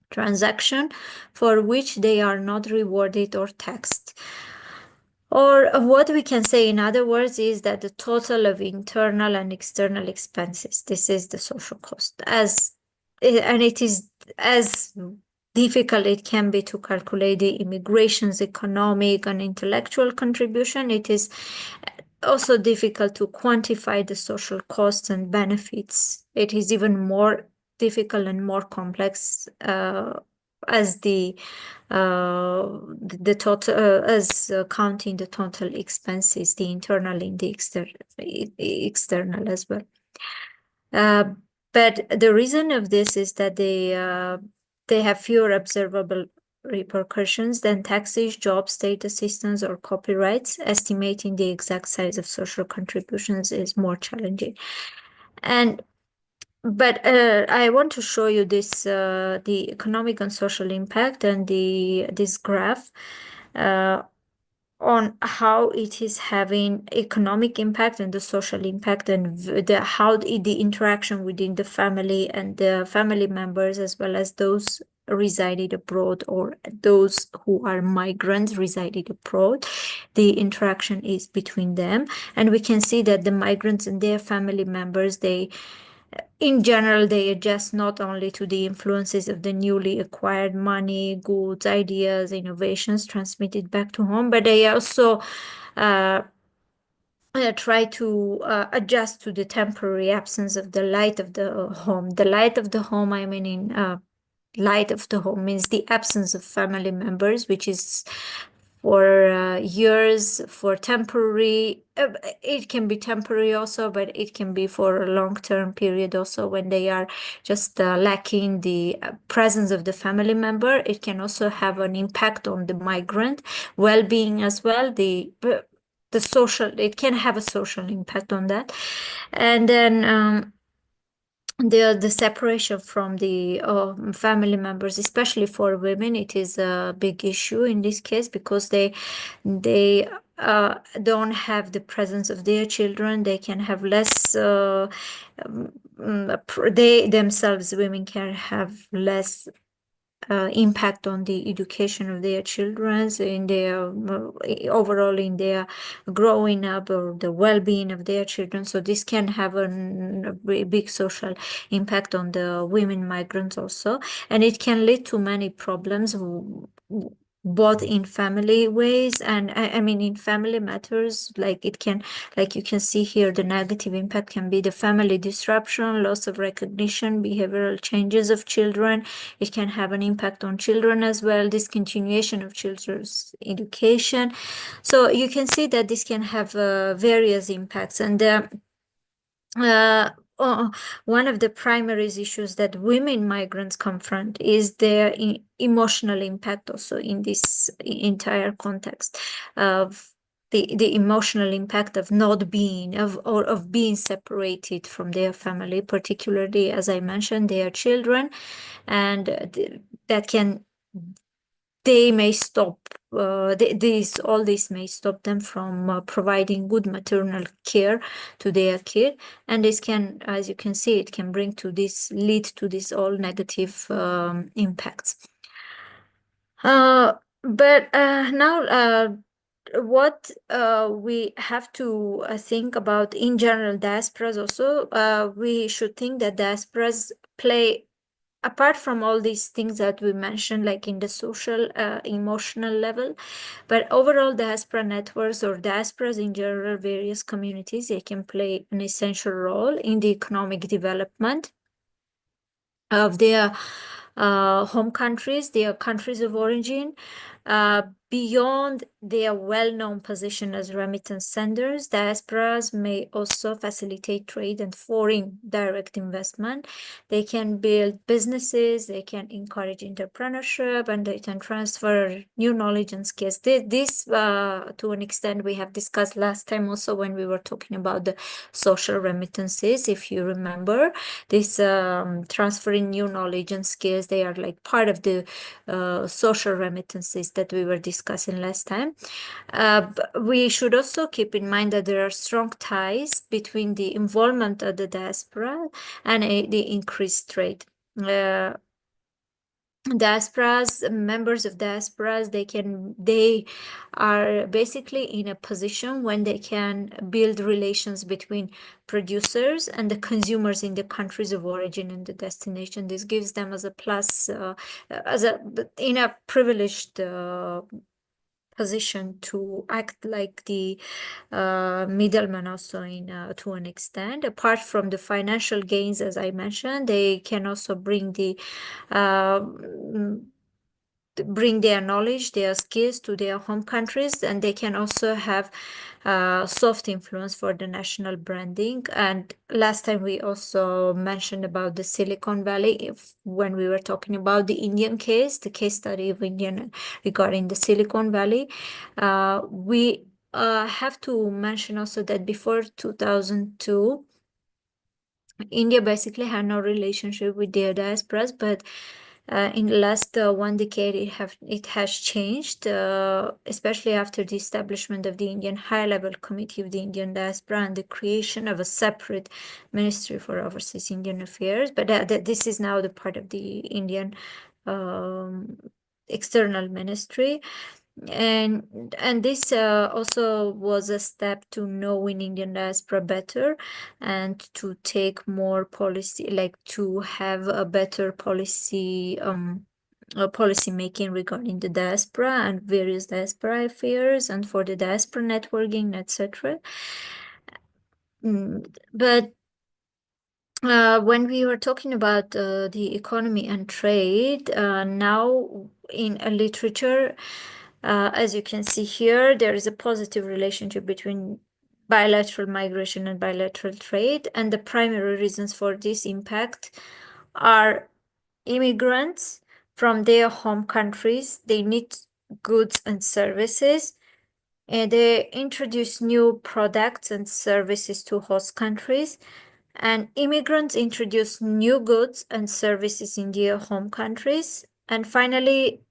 transaction for which they are not rewarded or taxed. Or what we can say, in other words, is that the total of internal and external expenses, this is the social cost. And it is as difficult it can be to calculate the immigration's economic and intellectual contribution. It is also difficult to quantify the social costs and benefits. It is even more difficult and more complex as the total as counting the total expenses, the internal and the external as well. But the reason of this is that they have fewer observable repercussions than taxes, job, state assistance, or copyrights. Estimating the exact size of social contributions is more challenging. But I want to show you this, the economic and social impact, and this graph on how it is having economic impact and the social impact, and how the interaction within the family and the family members, as well as those residing abroad or those who are migrants residing abroad, the interaction is between them. And we can see that the migrants and their family members, in general, they adjust not only to the influences of the newly acquired money, goods, ideas, innovations transmitted back to home, but they also try to adjust to the temporary absence of the light of the home. The light of the home, I mean, in light of the home means the absence of family members, which is for years, for temporary. It can be temporary also, but it can be for a long-term period also, when they are just lacking the presence of the family member. It can also have an impact on the migrant well-being as well. The social, it can have a social impact on that. And then the separation from the family members, especially for women, it is a big issue in this case, because they don't have the presence of their children. They can have less they themselves, women, can have less impact on the education of their children, in their overall in their growing up, or the well-being of their children. So this can have a big social impact on the women migrants also, and it can lead to many problems, both in family ways and I mean in family matters. Like it can, like you can see here, the negative impact can be the family disruption, loss of recognition, behavioral changes of children. It can have an impact on children as well, discontinuation of children's education. So you can see that this can have various impacts. And one of the primary issues that women migrants confront is their emotional impact also in this entire context of the emotional impact of not being of being separated from their family, particularly, as I mentioned, their children, and that can they may stop all this may stop them from providing good maternal care to their kid, and this can, as you can see, it can lead to this all negative impacts. But now what we have to think about in general diasporas also, we should think that diasporas play, apart from all these things that we mentioned, like in the social, emotional level, but overall diaspora networks or diasporas in general, various communities, they can play an essential role in the economic development of their home countries, their countries of origin. Beyond their well-known position as remittance senders, diasporas may also facilitate trade and foreign direct investment. They can build businesses, they can encourage entrepreneurship, and they can transfer new knowledge and skills. This to an extent, we have discussed last time also when we were talking about the social remittances, if you remember. This transferring new knowledge and skills, they are like part of the social remittances that we were discussing last time. We should also keep in mind that there are strong ties between the involvement of the diaspora and the increased trade. Diasporas, members of diasporas, they are basically in a position when they can build relations between producers and the consumers in the countries of origin and the destination. This gives them as a plus, in a privileged position to act like the middleman also to an extent. Apart from the financial gains, as I mentioned, they can also bring their knowledge, their skills to their home countries, and they can also have soft influence for the national branding. And last time we also mentioned about the Silicon Valley, when we were talking about the Indian case, the case study of Indian regarding the Silicon Valley. We have to mention also that before 2002, India basically had no relationship with their diasporas, but in the last 1 decade, it has changed, especially after the establishment of the Indian High-Level Committee of the Indian Diaspora and the creation of a separate Ministry for Overseas Indian Affairs. But this is now the part of the Indian External Ministry. And this also was a step to knowing Indian diaspora better and to take more policy, like to have a better policy making regarding the diaspora and various diaspora affairs and for the diaspora networking, etc. But when we were talking about the economy and trade, now in a literature, as you can see here, there is a positive relationship between bilateral migration and bilateral trade, and the primary reasons for this impact are immigrants from their home countries. They need goods and services, and they introduce new products and services to host countries, and immigrants introduce new goods and services in their home countries. And finally,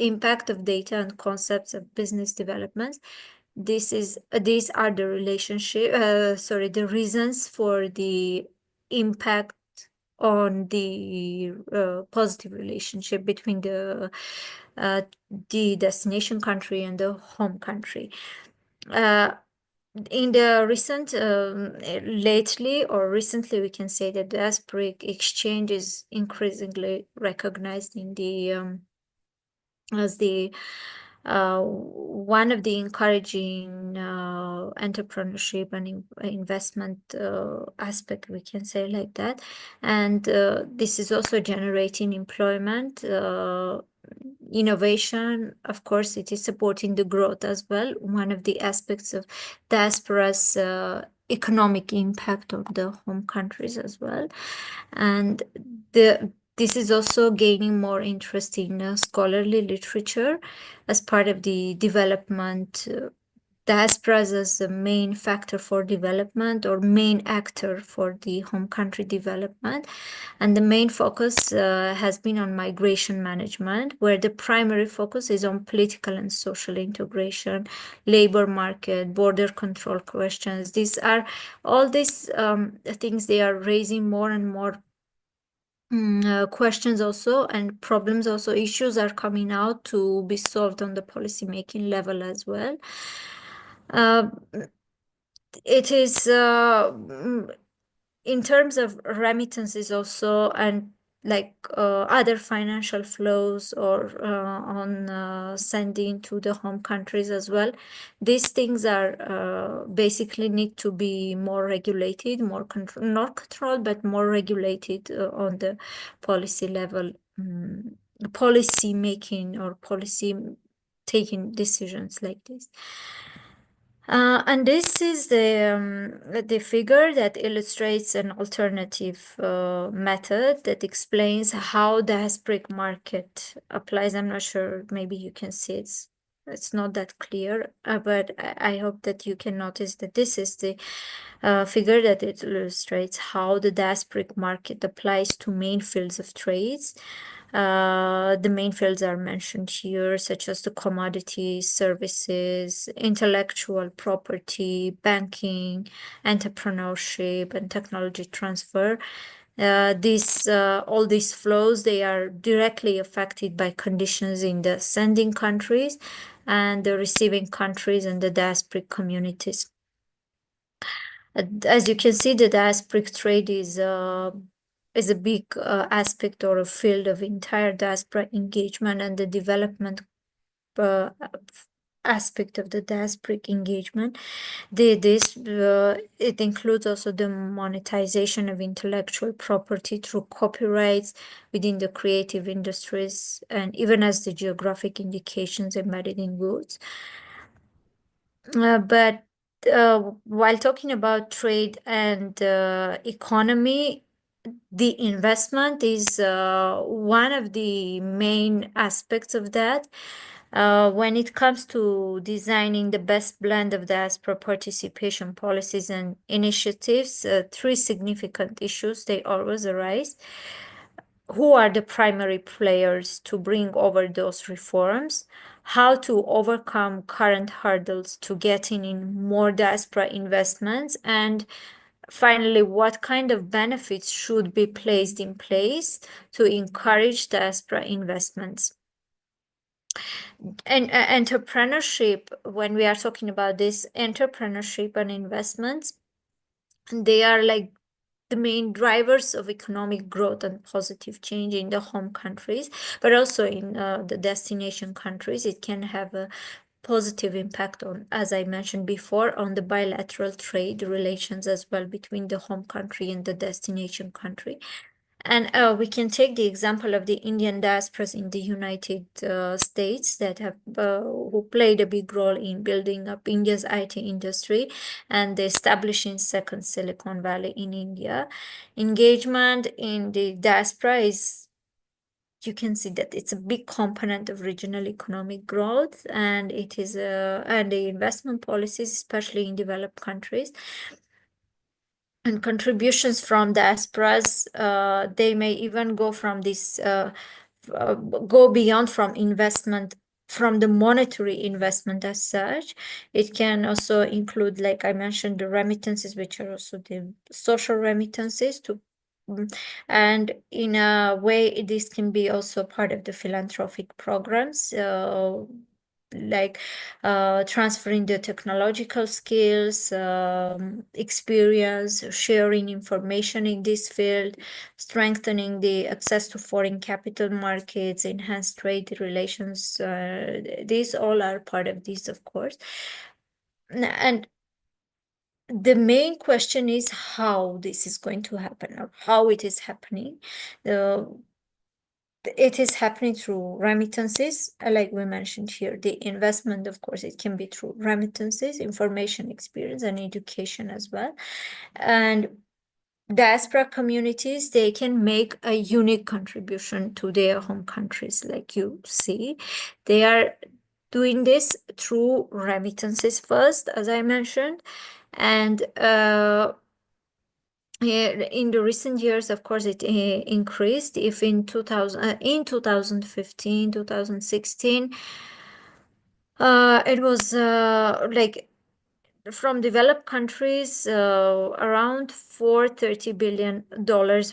impact of data and concepts of business development. These are the the reasons for the impact on the positive relationship between the destination country and the home country. In the recently, we can say that diaspora exchange is increasingly recognized in the as the one of the encouraging entrepreneurship and investment aspect, we can say like that. And this is also generating employment, innovation. Of course, it is supporting the growth as well. One of the aspects of diaspora's economic impact of the home countries as well. And this is also gaining more interest in scholarly literature as part of the development diasporas as the main factor for development or main actor for the home country development. And the main focus has been on migration management, where the primary focus is on political and social integration, labor market, border control questions. These are all these things they are raising more and more questions also, and problems also, issues are coming out to be solved on the policy making level as well. It is in terms of remittances also, and like other financial flows or on sending to the home countries as well. These things are basically need to be more regulated, more not controlled, but more regulated on the policy level, policy making or policy taking decisions like this. And this is the figure that illustrates an alternative method that explains how the diasporic market applies. I'm not sure, maybe you can see it's not that clear, but I hope that you can notice that this is the figure that it illustrates how the diasporic market applies to main fields of trades. The main fields are mentioned here, such as the commodities, services, intellectual property, banking, entrepreneurship, and technology transfer. All these flows, they are directly affected by conditions in the sending countries and the receiving countries and the diasporic communities. As you can see, the diasporic trade is a big aspect or a field of entire diaspora engagement, and the development aspect of the diasporic engagement. It includes also the monetization of intellectual property through copyrights within the creative industries, and even as the geographic indications embedded in goods. But while talking about trade and economy, the investment is one of the main aspects of that. When it comes to designing the best blend of diaspora participation policies and initiatives, three significant issues, they always arise. Who are the primary players to bring over those reforms? How to overcome current hurdles to getting in more diaspora investments? And finally, what kind of benefits should be placed in place to encourage diaspora investments? And entrepreneurship, when we are talking about this, entrepreneurship and investments, they are like the main drivers of economic growth and positive change in the home countries, but also in the destination countries. It can have a positive impact on, as I mentioned before, on the bilateral trade relations as well between the home country and the destination country. And we can take the example of the Indian diasporas in the United States that have who played a big role in building up India's IT industry and the establishing second Silicon Valley in India. Engagement in the diaspora is, you can see that it's a big component of regional economic growth, and it is and the investment policies, especially in developed countries. And contributions from diasporas, they may even go from this, go beyond from investment, from the monetary investment as such. It can also include, like I mentioned, the remittances, which are also the social remittances to, and in a way, this can be also part of the philanthropic programs, like transferring the technological skills, experience, sharing information in this field, strengthening the access to foreign capital markets, enhanced trade relations. These all are part of this, of course. And the main question is how this is going to happen, or how it is happening. It is happening through remittances, like we mentioned here. The investment, of course, it can be through remittances, information, experience, and education as well. And diaspora communities, they can make a unique contribution to their home countries. Like you see, they are doing this through remittances first, as I mentioned, and in the recent years, of course, it increased. If in 2015, 2016, it was like from developed countries, around $430 billion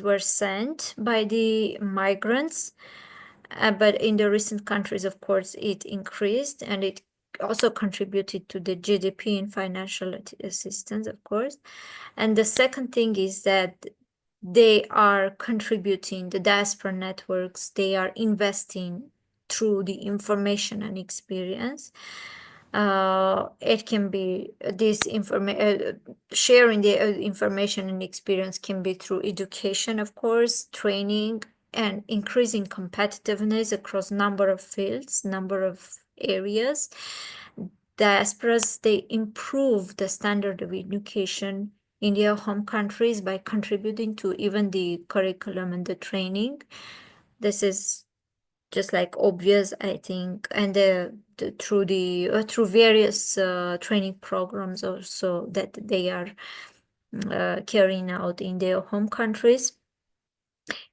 were sent by the migrants. But in the recent countries, of course, it increased, and it also contributed to the GDP and financial assistance, of course. And the second thing is that they are contributing, the diaspora networks, they are investing through the information and experience. It can be this sharing the information and experience can be through education, of course, training, and increasing competitiveness across number of fields, number of areas. Diasporas, they improve the standard of education in their home countries by contributing to even the curriculum and the training. This is just like obvious, I think, and through various training programs also that they are carrying out in their home countries.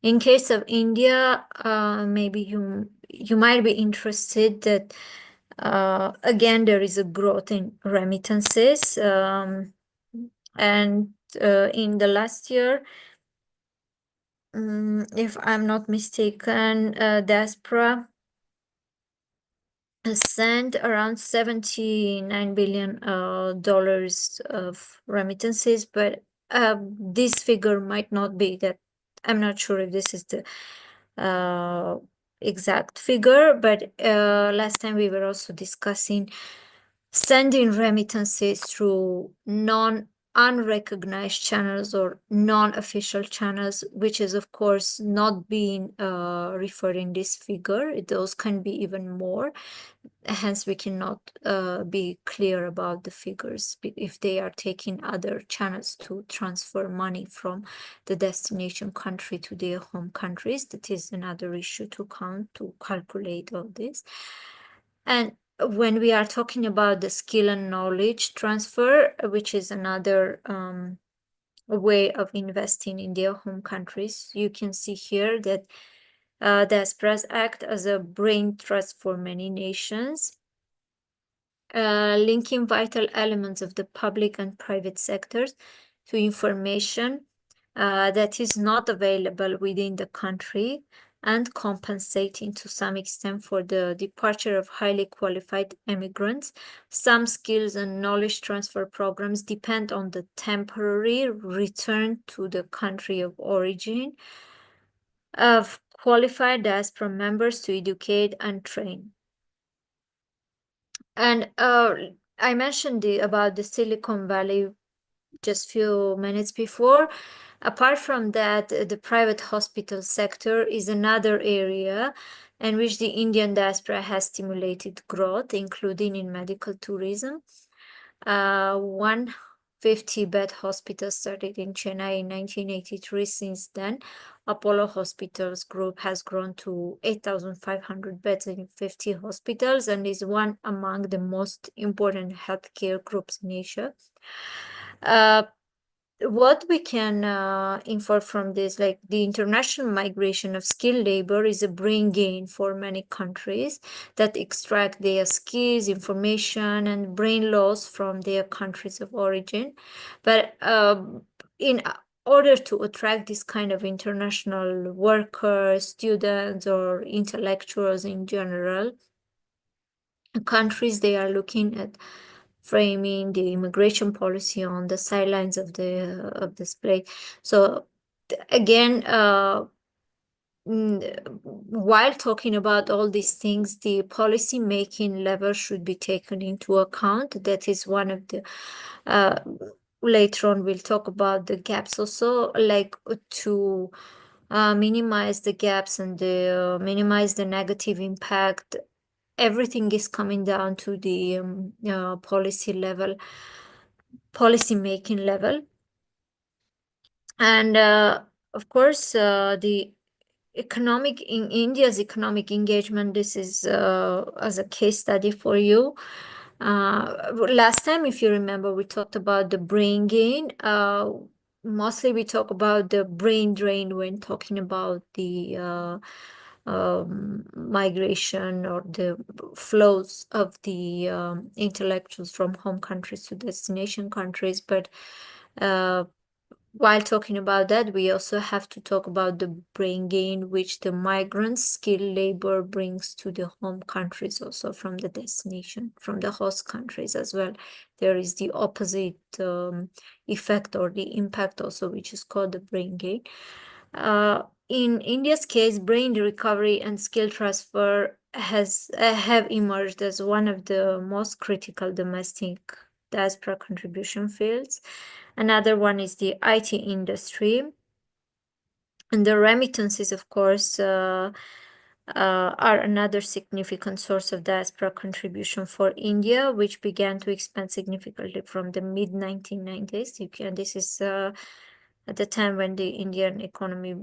In case of India, maybe you might be interested that again there is a growth in remittances, and in the last year, if I'm not mistaken, diaspora sent around $79 billion of remittances, but this figure might not be that. I'm not sure if this is the exact figure, but last time we were also discussing sending remittances through unrecognized channels or non-official channels, which is of course not being referred in this figure. Those can be even more. Hence, we cannot be clear about the figures if they are taking other channels to transfer money from the destination country to their home countries. That is another issue to calculate all this. And when we are talking about the skill and knowledge transfer, which is another way of investing in their home countries, you can see here that diasporas act as a brain trust for many nations, linking vital elements of the public and private sectors to information that is not available within the country, and compensating to some extent for the departure of highly qualified immigrants. Some skills and knowledge transfer programs depend on the temporary return to the country of origin of qualified diaspora members to educate and train. And I mentioned about the Silicon Valley just few minutes before. Apart from that, the private hospital sector is another area in which the Indian diaspora has stimulated growth, including in medical tourism. 150-bed hospital started in Chennai in 1983. Since then, Apollo Hospitals Group has grown to 8,500 beds in 50 hospitals and is one among the most important healthcare groups in Asia. What we can infer from this, like the international migration of skilled labor is a brain gain for many countries that extract their skills, information, and brain loss from their countries of origin. But in order to attract this kind of international workers, students, or intellectuals in general, countries, they are looking at framing the immigration policy on the sidelines of this plate. So again, while talking about all these things, the policy making level should be taken into account. That is one of the later on we'll talk about the gaps also, like to minimize the gaps and minimize the negative impact. Everything is coming down to the policy making level. And of course, the in India's economic engagement, this is as a case study for you. Last time, if you remember, we talked about the brain gain. Mostly we talk about the brain drain when talking about the migration or the flows of the intellectuals from home countries to destination countries. But while talking about that, we also have to talk about the brain gain which the migrant skilled labor brings to the home countries, also from the destination, from the host countries as well. There is the opposite effect or the impact also, which is called the brain gain. In India's case, brain recovery and skill transfer have emerged as one of the most critical domestic diaspora contribution fields. Another one is the IT industry. And the remittances, of course, are another significant source of diaspora contribution for India, which began to expand significantly from the mid-1990s. This is at the time when the Indian economy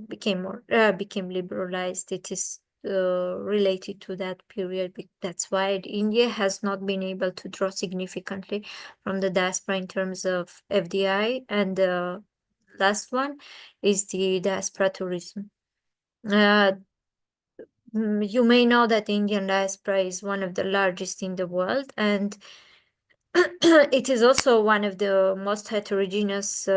became liberalized. It is related to that period. That's why India has not been able to draw significantly from the diaspora in terms of FDI. And the last one is the diaspora tourism. You may know that Indian diaspora is one of the largest in the world, and it is also one of the most heterogeneous.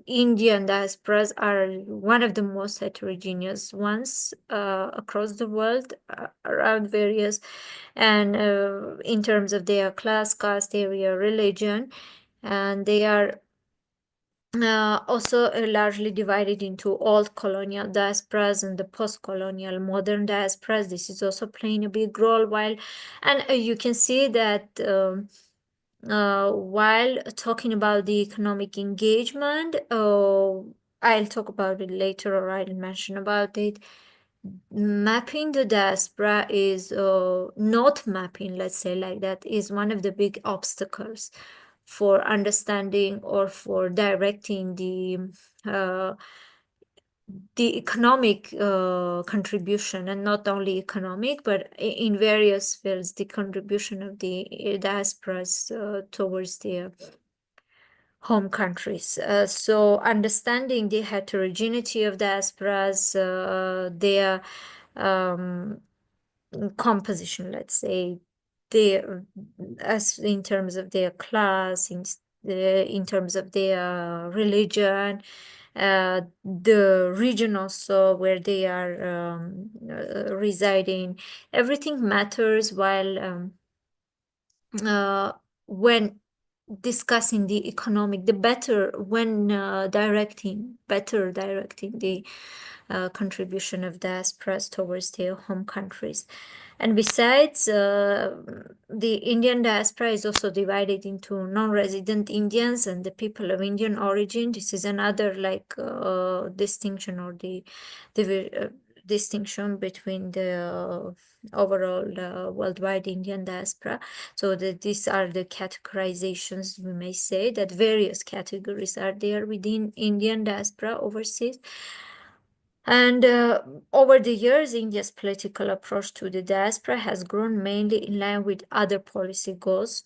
Indian diasporas are one of the most heterogeneous ones across the world, around various, and in terms of their class, caste, area, religion, and they are also largely divided into old colonial diasporas and the post-colonial modern diasporas. This is also playing a big role. And you can see that while talking about the economic engagement, I'll talk about it later, or I'll mention about it. Mapping the diaspora is not mapping, let's say like that, is one of the big obstacles for understanding or for directing the economic contribution, and not only economic, but in various fields, the contribution of the diasporas towards their home countries. So understanding the heterogeneity of diasporas, their composition, let's say, as in terms of their class, in terms of their religion, the region also where they are residing. Everything matters while when discussing the economic, when directing the contribution of diasporas towards their home countries. And besides, the Indian diaspora is also divided into non-resident Indians and the people of Indian origin. This is another distinction, or the distinction between the overall worldwide Indian diaspora. So these are the categorizations. We may say that various categories are there within Indian diaspora overseas. And over the years, India's political approach to the diaspora has grown mainly in line with other policy goals.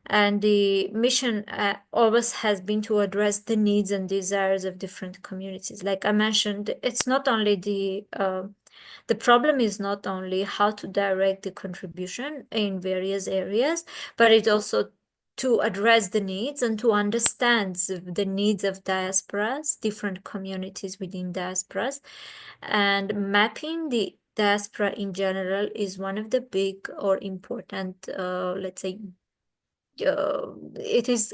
And the mission always has been to address the needs and desires of different communities. Like I mentioned, it's not only the problem is not only how to direct the contribution in various areas, but it also to address the needs and to understand the needs of diasporas, different communities within diasporas. And mapping the diaspora in general is one of the big or important, let's say, it is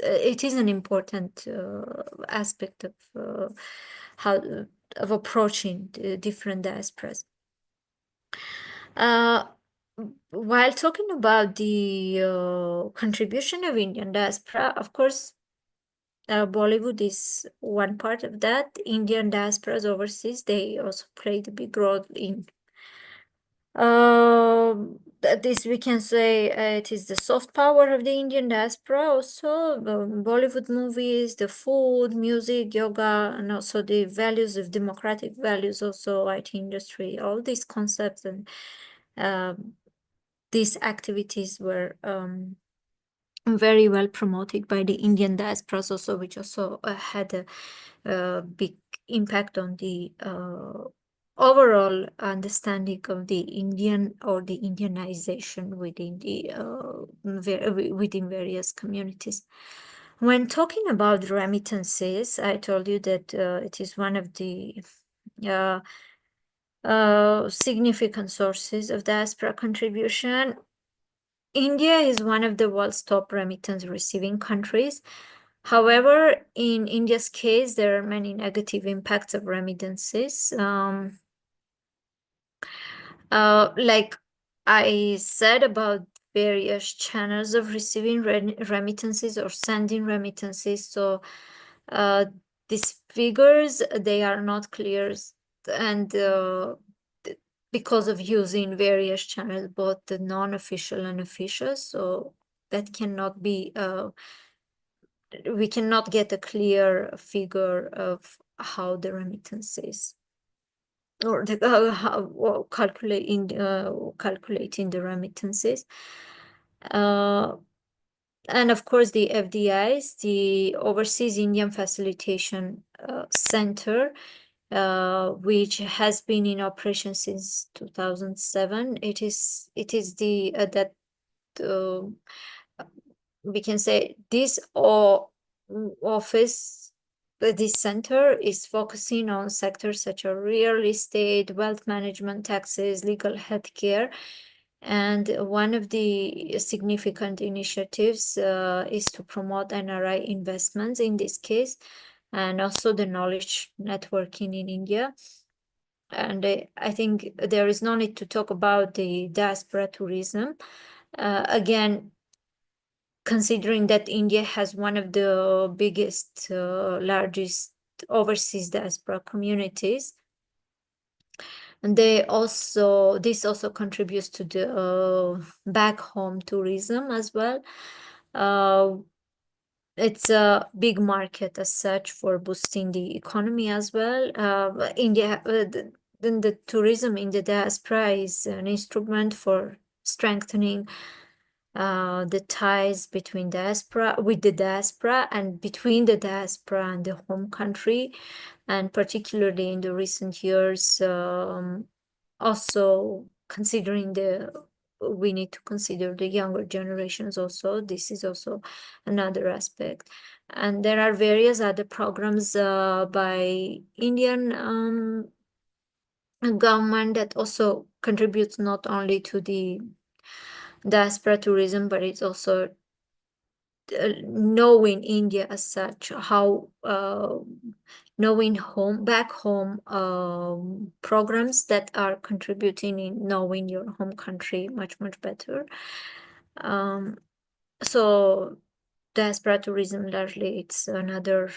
an important aspect of how of approaching the different diasporas. While talking about the contribution of Indian diaspora, of course, Bollywood is one part of that. Indian diasporas overseas, they also played a big role in this we can say it is the soft power of the Indian diaspora also, Bollywood movies, the food, music, yoga, and also the values of democratic values, also IT industry, all these concepts and these activities were very well promoted by the Indian diaspora also, which also had a big impact on the overall understanding of the Indian or the Indianization within the within various communities. When talking about remittances, I told you that it is one of the significant sources of diaspora contribution. India is one of the world's top remittance receiving countries. However, in India's case, there are many negative impacts of remittances. Like I said about various channels of receiving remittances or sending remittances. So these figures, they are not clear, and because of using various channels, both the non-official and official, so that cannot be we cannot get a clear figure of how the remittances or the how calculating the remittances. And of course, the FDIs, the Overseas Indian Facilitation Center, which has been in operation since 2007. It is the that we can say this office, this center is focusing on sectors such as real estate, wealth management, taxes, legal healthcare. And one of the significant initiatives is to promote NRI investments in this case, and also the knowledge networking in India. And I think there is no need to talk about the diaspora tourism. Again, considering that India has one of the biggest, largest overseas diaspora communities, and this also contributes to the back home tourism as well. It's a big market as such for boosting the economy as well. India, then the tourism in the diaspora is an instrument for strengthening the ties between with the diaspora and between the diaspora and the home country, and particularly in the recent years, also considering we need to consider the younger generations also. This is also another aspect. And there are various other programs by Indian government that also contributes not only to the diaspora tourism, but it's also knowing India as such, how knowing back home programs that are contributing in knowing your home country much better. So diaspora tourism, largely, it's another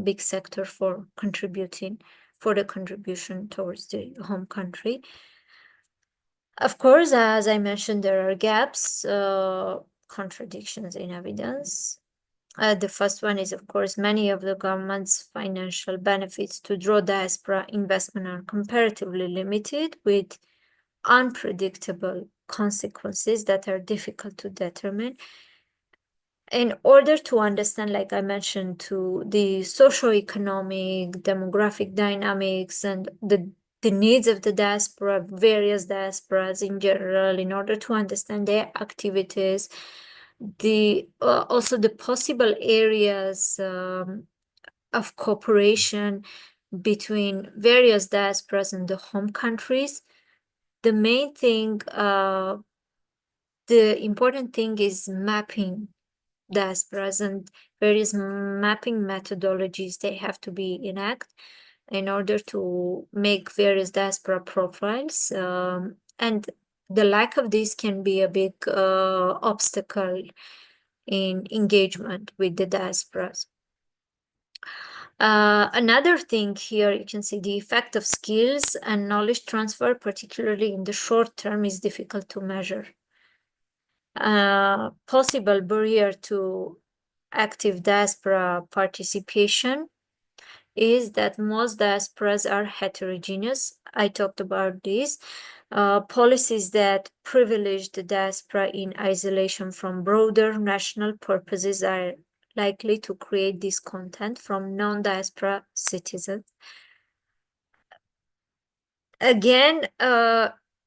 big sector for the contribution towards the home country. Of course, as I mentioned, there are gaps, contradictions in evidence. The first one is, of course, many of the government's financial benefits to draw diaspora investment are comparatively limited, with unpredictable consequences that are difficult to determine. In order to understand, like I mentioned, to the socio-economic, demographic dynamics and the needs of the diaspora, various diasporas in general, in order to understand their activities, also the possible areas of cooperation between various diasporas and the home countries, the main thing, the important thing is mapping diasporas, and various mapping methodologies they have to be enacted in order to make various diaspora profiles, and the lack of this can be a big obstacle in engagement with the diasporas. Another thing here, you can see the effect of skills and knowledge transfer, particularly in the short term, is difficult to measure. Possible barrier to active diaspora participation is that most diasporas are heterogeneous. I talked about this. Policies that privilege the diaspora in isolation from broader national purposes are likely to create discontent from non-diaspora citizens. Again,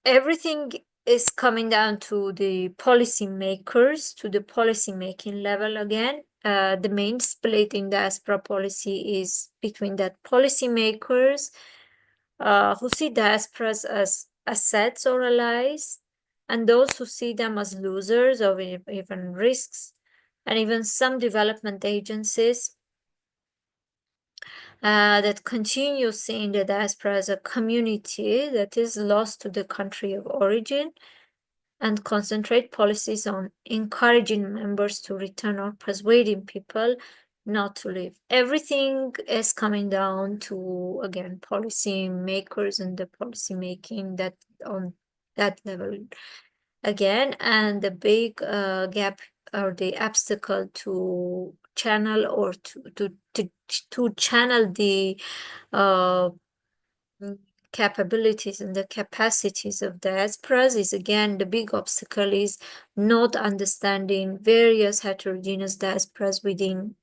everything is coming down to the policy makers, to the policy making level again. The main split in diaspora policy is between that policy makers who see diasporas as assets or allies, and those who see them as losers or even risks, and even some development agencies that continue seeing the diaspora as a community that is lost to the country of origin and concentrate policies on encouraging members to return or persuading people not to leave. Everything is coming down to, again, policy makers and the policy making that on that level again, and the big gap or the obstacle to channel or to channel the capabilities and the capacities of diasporas is again the big obstacle is not understanding various heterogeneous diasporas within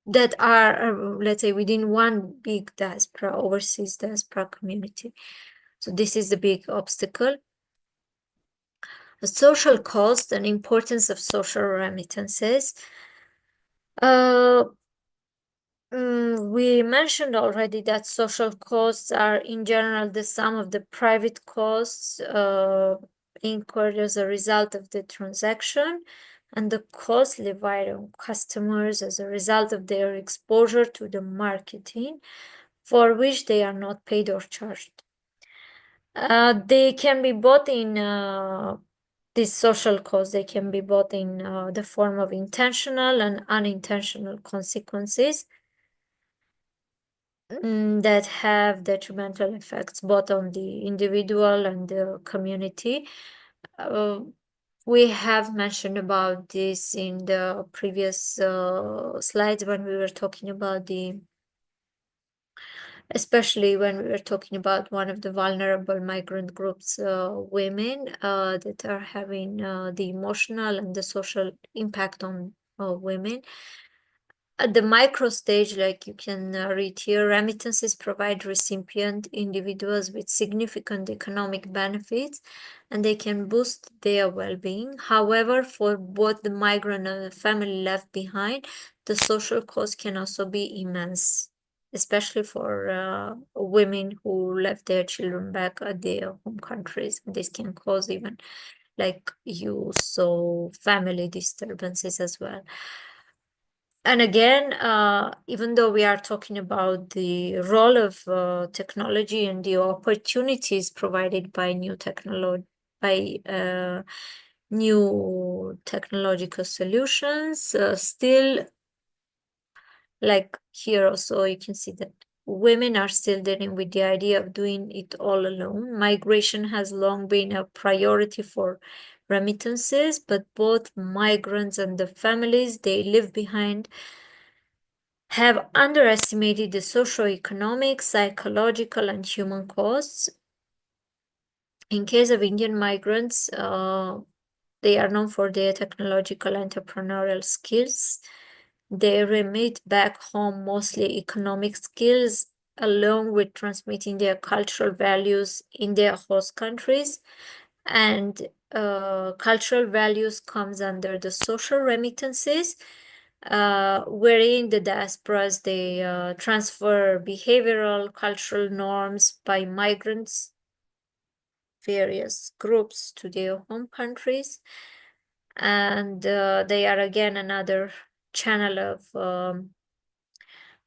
that are let's say within one big diaspora, overseas diaspora community. So this is the big obstacle. The social cost and importance of social remittances. We mentioned already that social costs are in general the sum of the private costs incurred as a result of the transaction and the cost levied on customers as a result of their exposure to the marketing for which they are not paid or charged. They can be both in these social costs, they can be both in the form of intentional and unintentional consequences that have detrimental effects both on the individual and the community. We have mentioned about this in the previous slides when we were talking about especially when we were talking about one of the vulnerable migrant groups, women that are having the emotional and the social impact on women. At the micro stage, like you can read here, remittances provide recipient individuals with significant economic benefits and they can boost their well-being. However, for both the migrant and the family left behind, the social cost can also be immense, especially for women who left their children back at their home countries. This can cause even like youth or family disturbances as well. And again, even though we are talking about the role of technology and the opportunities provided by new technological solutions, still, like here also you can see that women are still dealing with the idea of doing it all alone. Migration has long been a priority for remittances, but both migrants and the families they leave behind have underestimated the socio-economic, psychological, and human costs. In case of Indian migrants, they are known for their technological entrepreneurial skills. They remit back home mostly economic skills, along with transmitting their cultural values in their host countries. And cultural values comes under the social remittances, wherein the diasporas, they transfer behavioral, cultural norms by migrants, various groups to their home countries. And they are again another channel of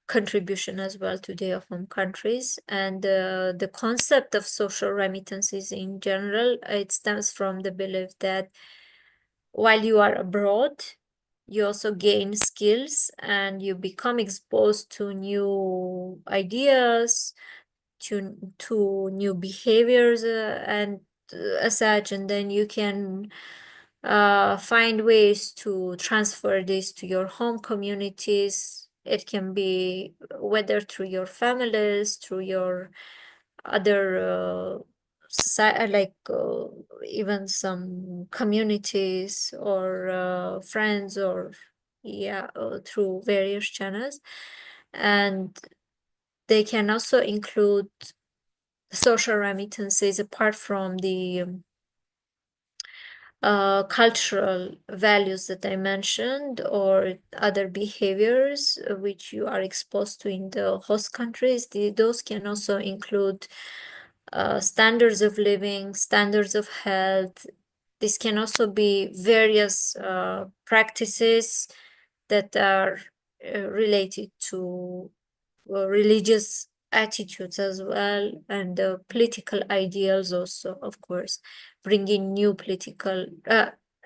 contribution as well to their home countries. And the concept of social remittances in general, it stems from the belief that while you are abroad, you also gain skills and you become exposed to new ideas, to new behaviors, and as such, and then you can find ways to transfer this to your home communities. It can be whether through your families, through your other society, like even some communities or friends, or yeah, through various channels. And they can also include social remittances apart from the cultural values that I mentioned, or other behaviors which you are exposed to in the host countries. Those can also include standards of living, standards of health. This can also be various practices that are related to religious attitudes as well, and political ideals also, of course, bringing new political,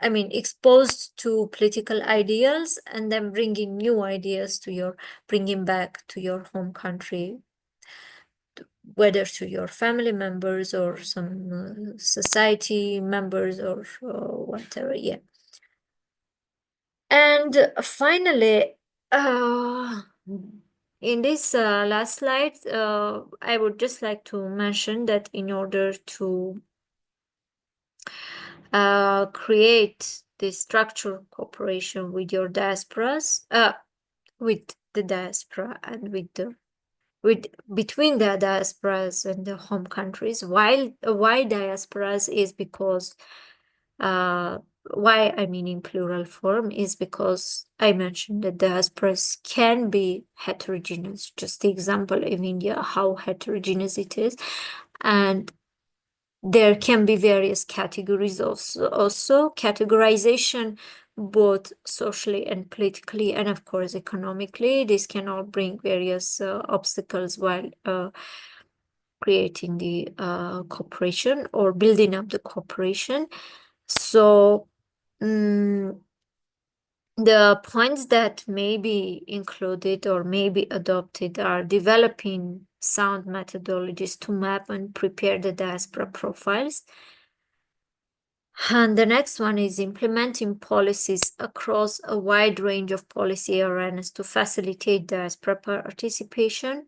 exposed to political ideals and then bringing new ideas to bringing back to your home country, whether to your family members or some society members or whatever. Yeah. And finally, in this last slide, I would just like to mention that in order to create this structured cooperation with your diasporas, with the diaspora and between the diasporas and the home countries. Why diasporas is because why I mean in plural form is because I mentioned that diasporas can be heterogeneous. Just the example of India, how heterogeneous it is, and there can be various categories also categorization, both socially and politically, and of course economically. This can all bring various obstacles while creating the cooperation or building up the cooperation. So the points that may be included or may be adopted are developing sound methodologies to map and prepare the diaspora profiles. And the next one is implementing policies across a wide range of policy areas to facilitate diaspora participation.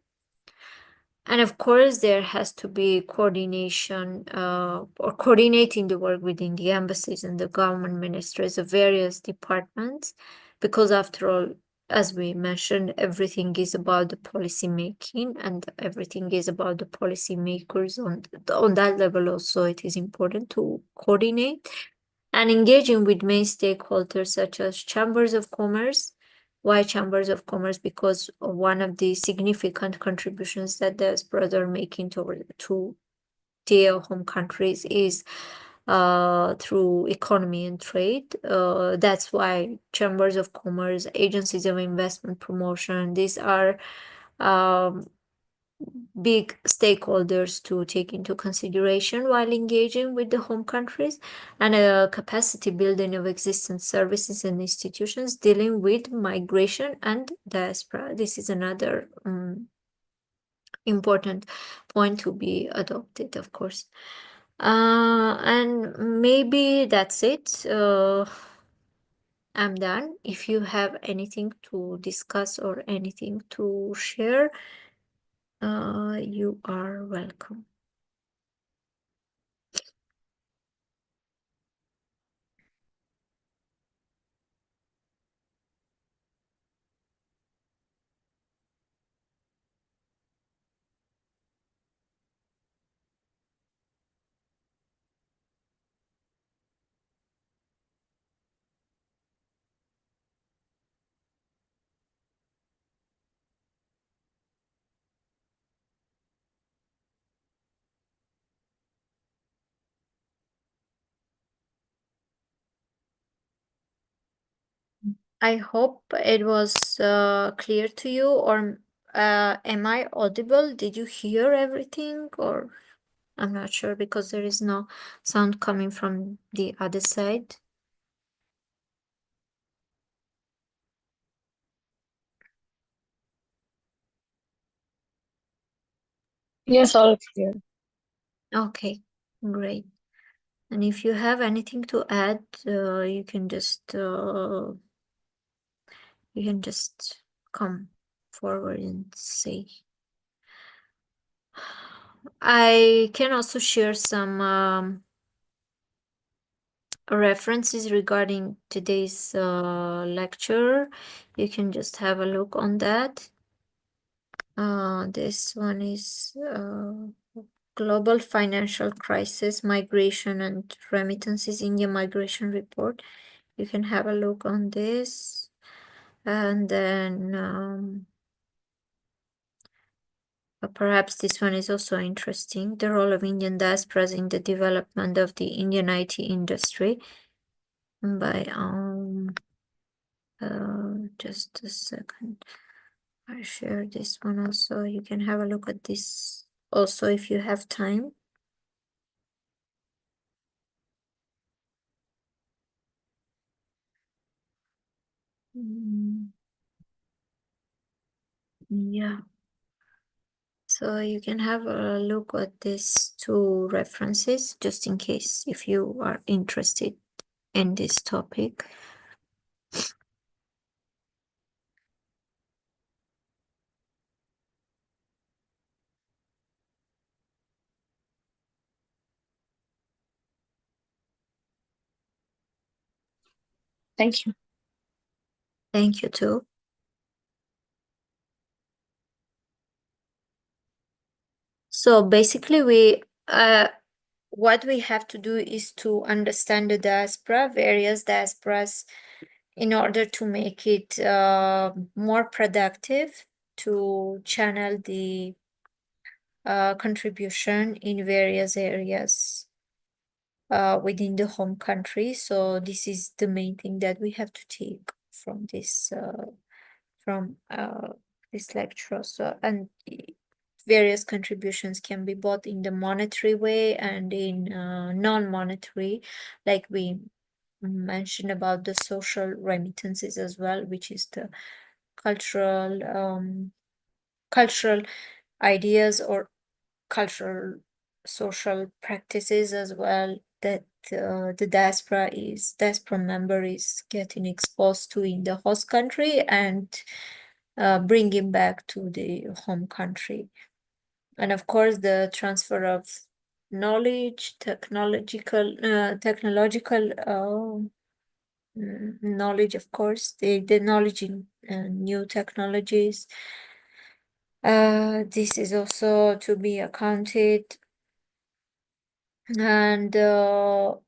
And of course, there has to be coordination or coordinating the work within the embassies and the government ministries of various departments, because after all, as we mentioned, everything is about the policy making and everything is about the policy makers. On that level also, it is important to coordinate and engaging with main stakeholders such as chambers of commerce. Why chambers of commerce? Because one of the significant contributions that diasporas are making to their home countries is through economy and trade. That's why chambers of commerce, agencies of investment promotion, these are big stakeholders to take into consideration while engaging with the home countries, and a capacity building of existing services and institutions dealing with migration and diaspora. This is another important point to be adopted, of course. And maybe that's it. I'm done. If you have anything to discuss or anything to share, you are welcome. I hope it was clear to you, or am I audible? Did you hear everything, or I'm not sure because there is no sound coming from the other side. Yes, all clear. Okay, great. And if you have anything to add, you can just come forward and say. I can also share some references regarding today's lecture. You can just have a look on that. This one is Global Financial Crisis, Migration and Remittances, India Migration Report. You can have a look on this. And then perhaps this one is also interesting. The role of Indian diasporas in the development of the Indian IT industry by just a second. I share this one also. You can have a look at this also if you have time. Yeah. So you can have a look at these two references just in case if you are interested in this topic. Thank you. Thank you too. So basically what we have to do is to understand the diaspora, various diasporas, in order to make it more productive, to channel the contribution in various areas within the home country. So this is the main thing that we have to take from this lecture. So and various contributions can be both in the monetary way and in non-monetary, like we mentioned about the social remittances as well, which is the cultural ideas or cultural social practices as well that the diaspora member is getting exposed to in the host country and bringing back to the home country. And of course, the transfer of knowledge, technological knowledge, of course, the knowledge in new technologies. This is also to be accounted. And the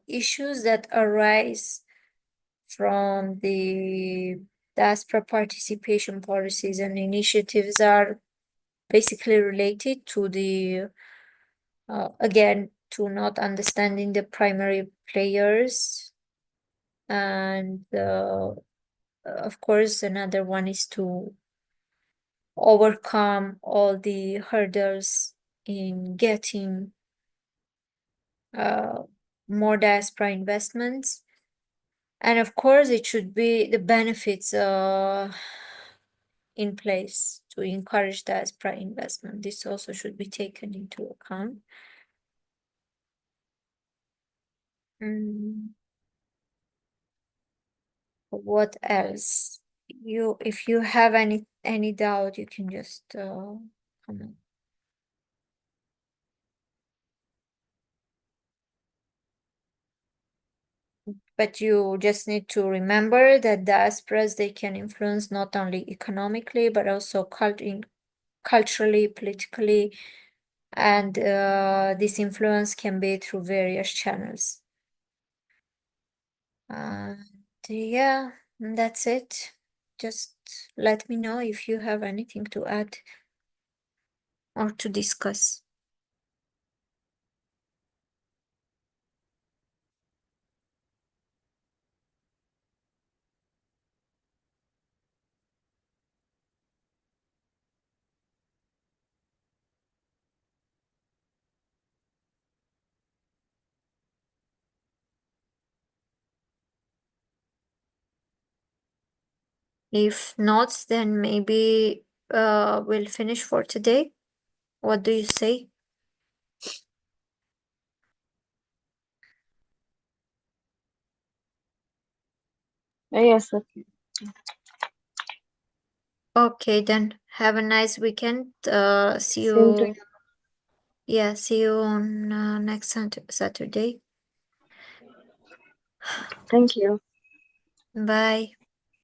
issues that arise from the diaspora participation policies and initiatives are basically related to the again to not understanding the primary players, and of course another one is to overcome all the hurdles in getting more diaspora investments. And of course, it should be the benefits in place to encourage diaspora investment. This also should be taken into account. What else? If you have any doubt, you can just comment. But you just need to remember that diasporas, they can influence not only economically, but also culturally, politically, and this influence can be through various channels. Yeah, that's it. Just let me know if you have anything to add or to discuss. If not, then maybe we'll finish for today. What do you say? Yes, okay. Okay, then have a nice weekend. See Same to you. you. Yeah, see you on next Saturday. Thank you. Bye.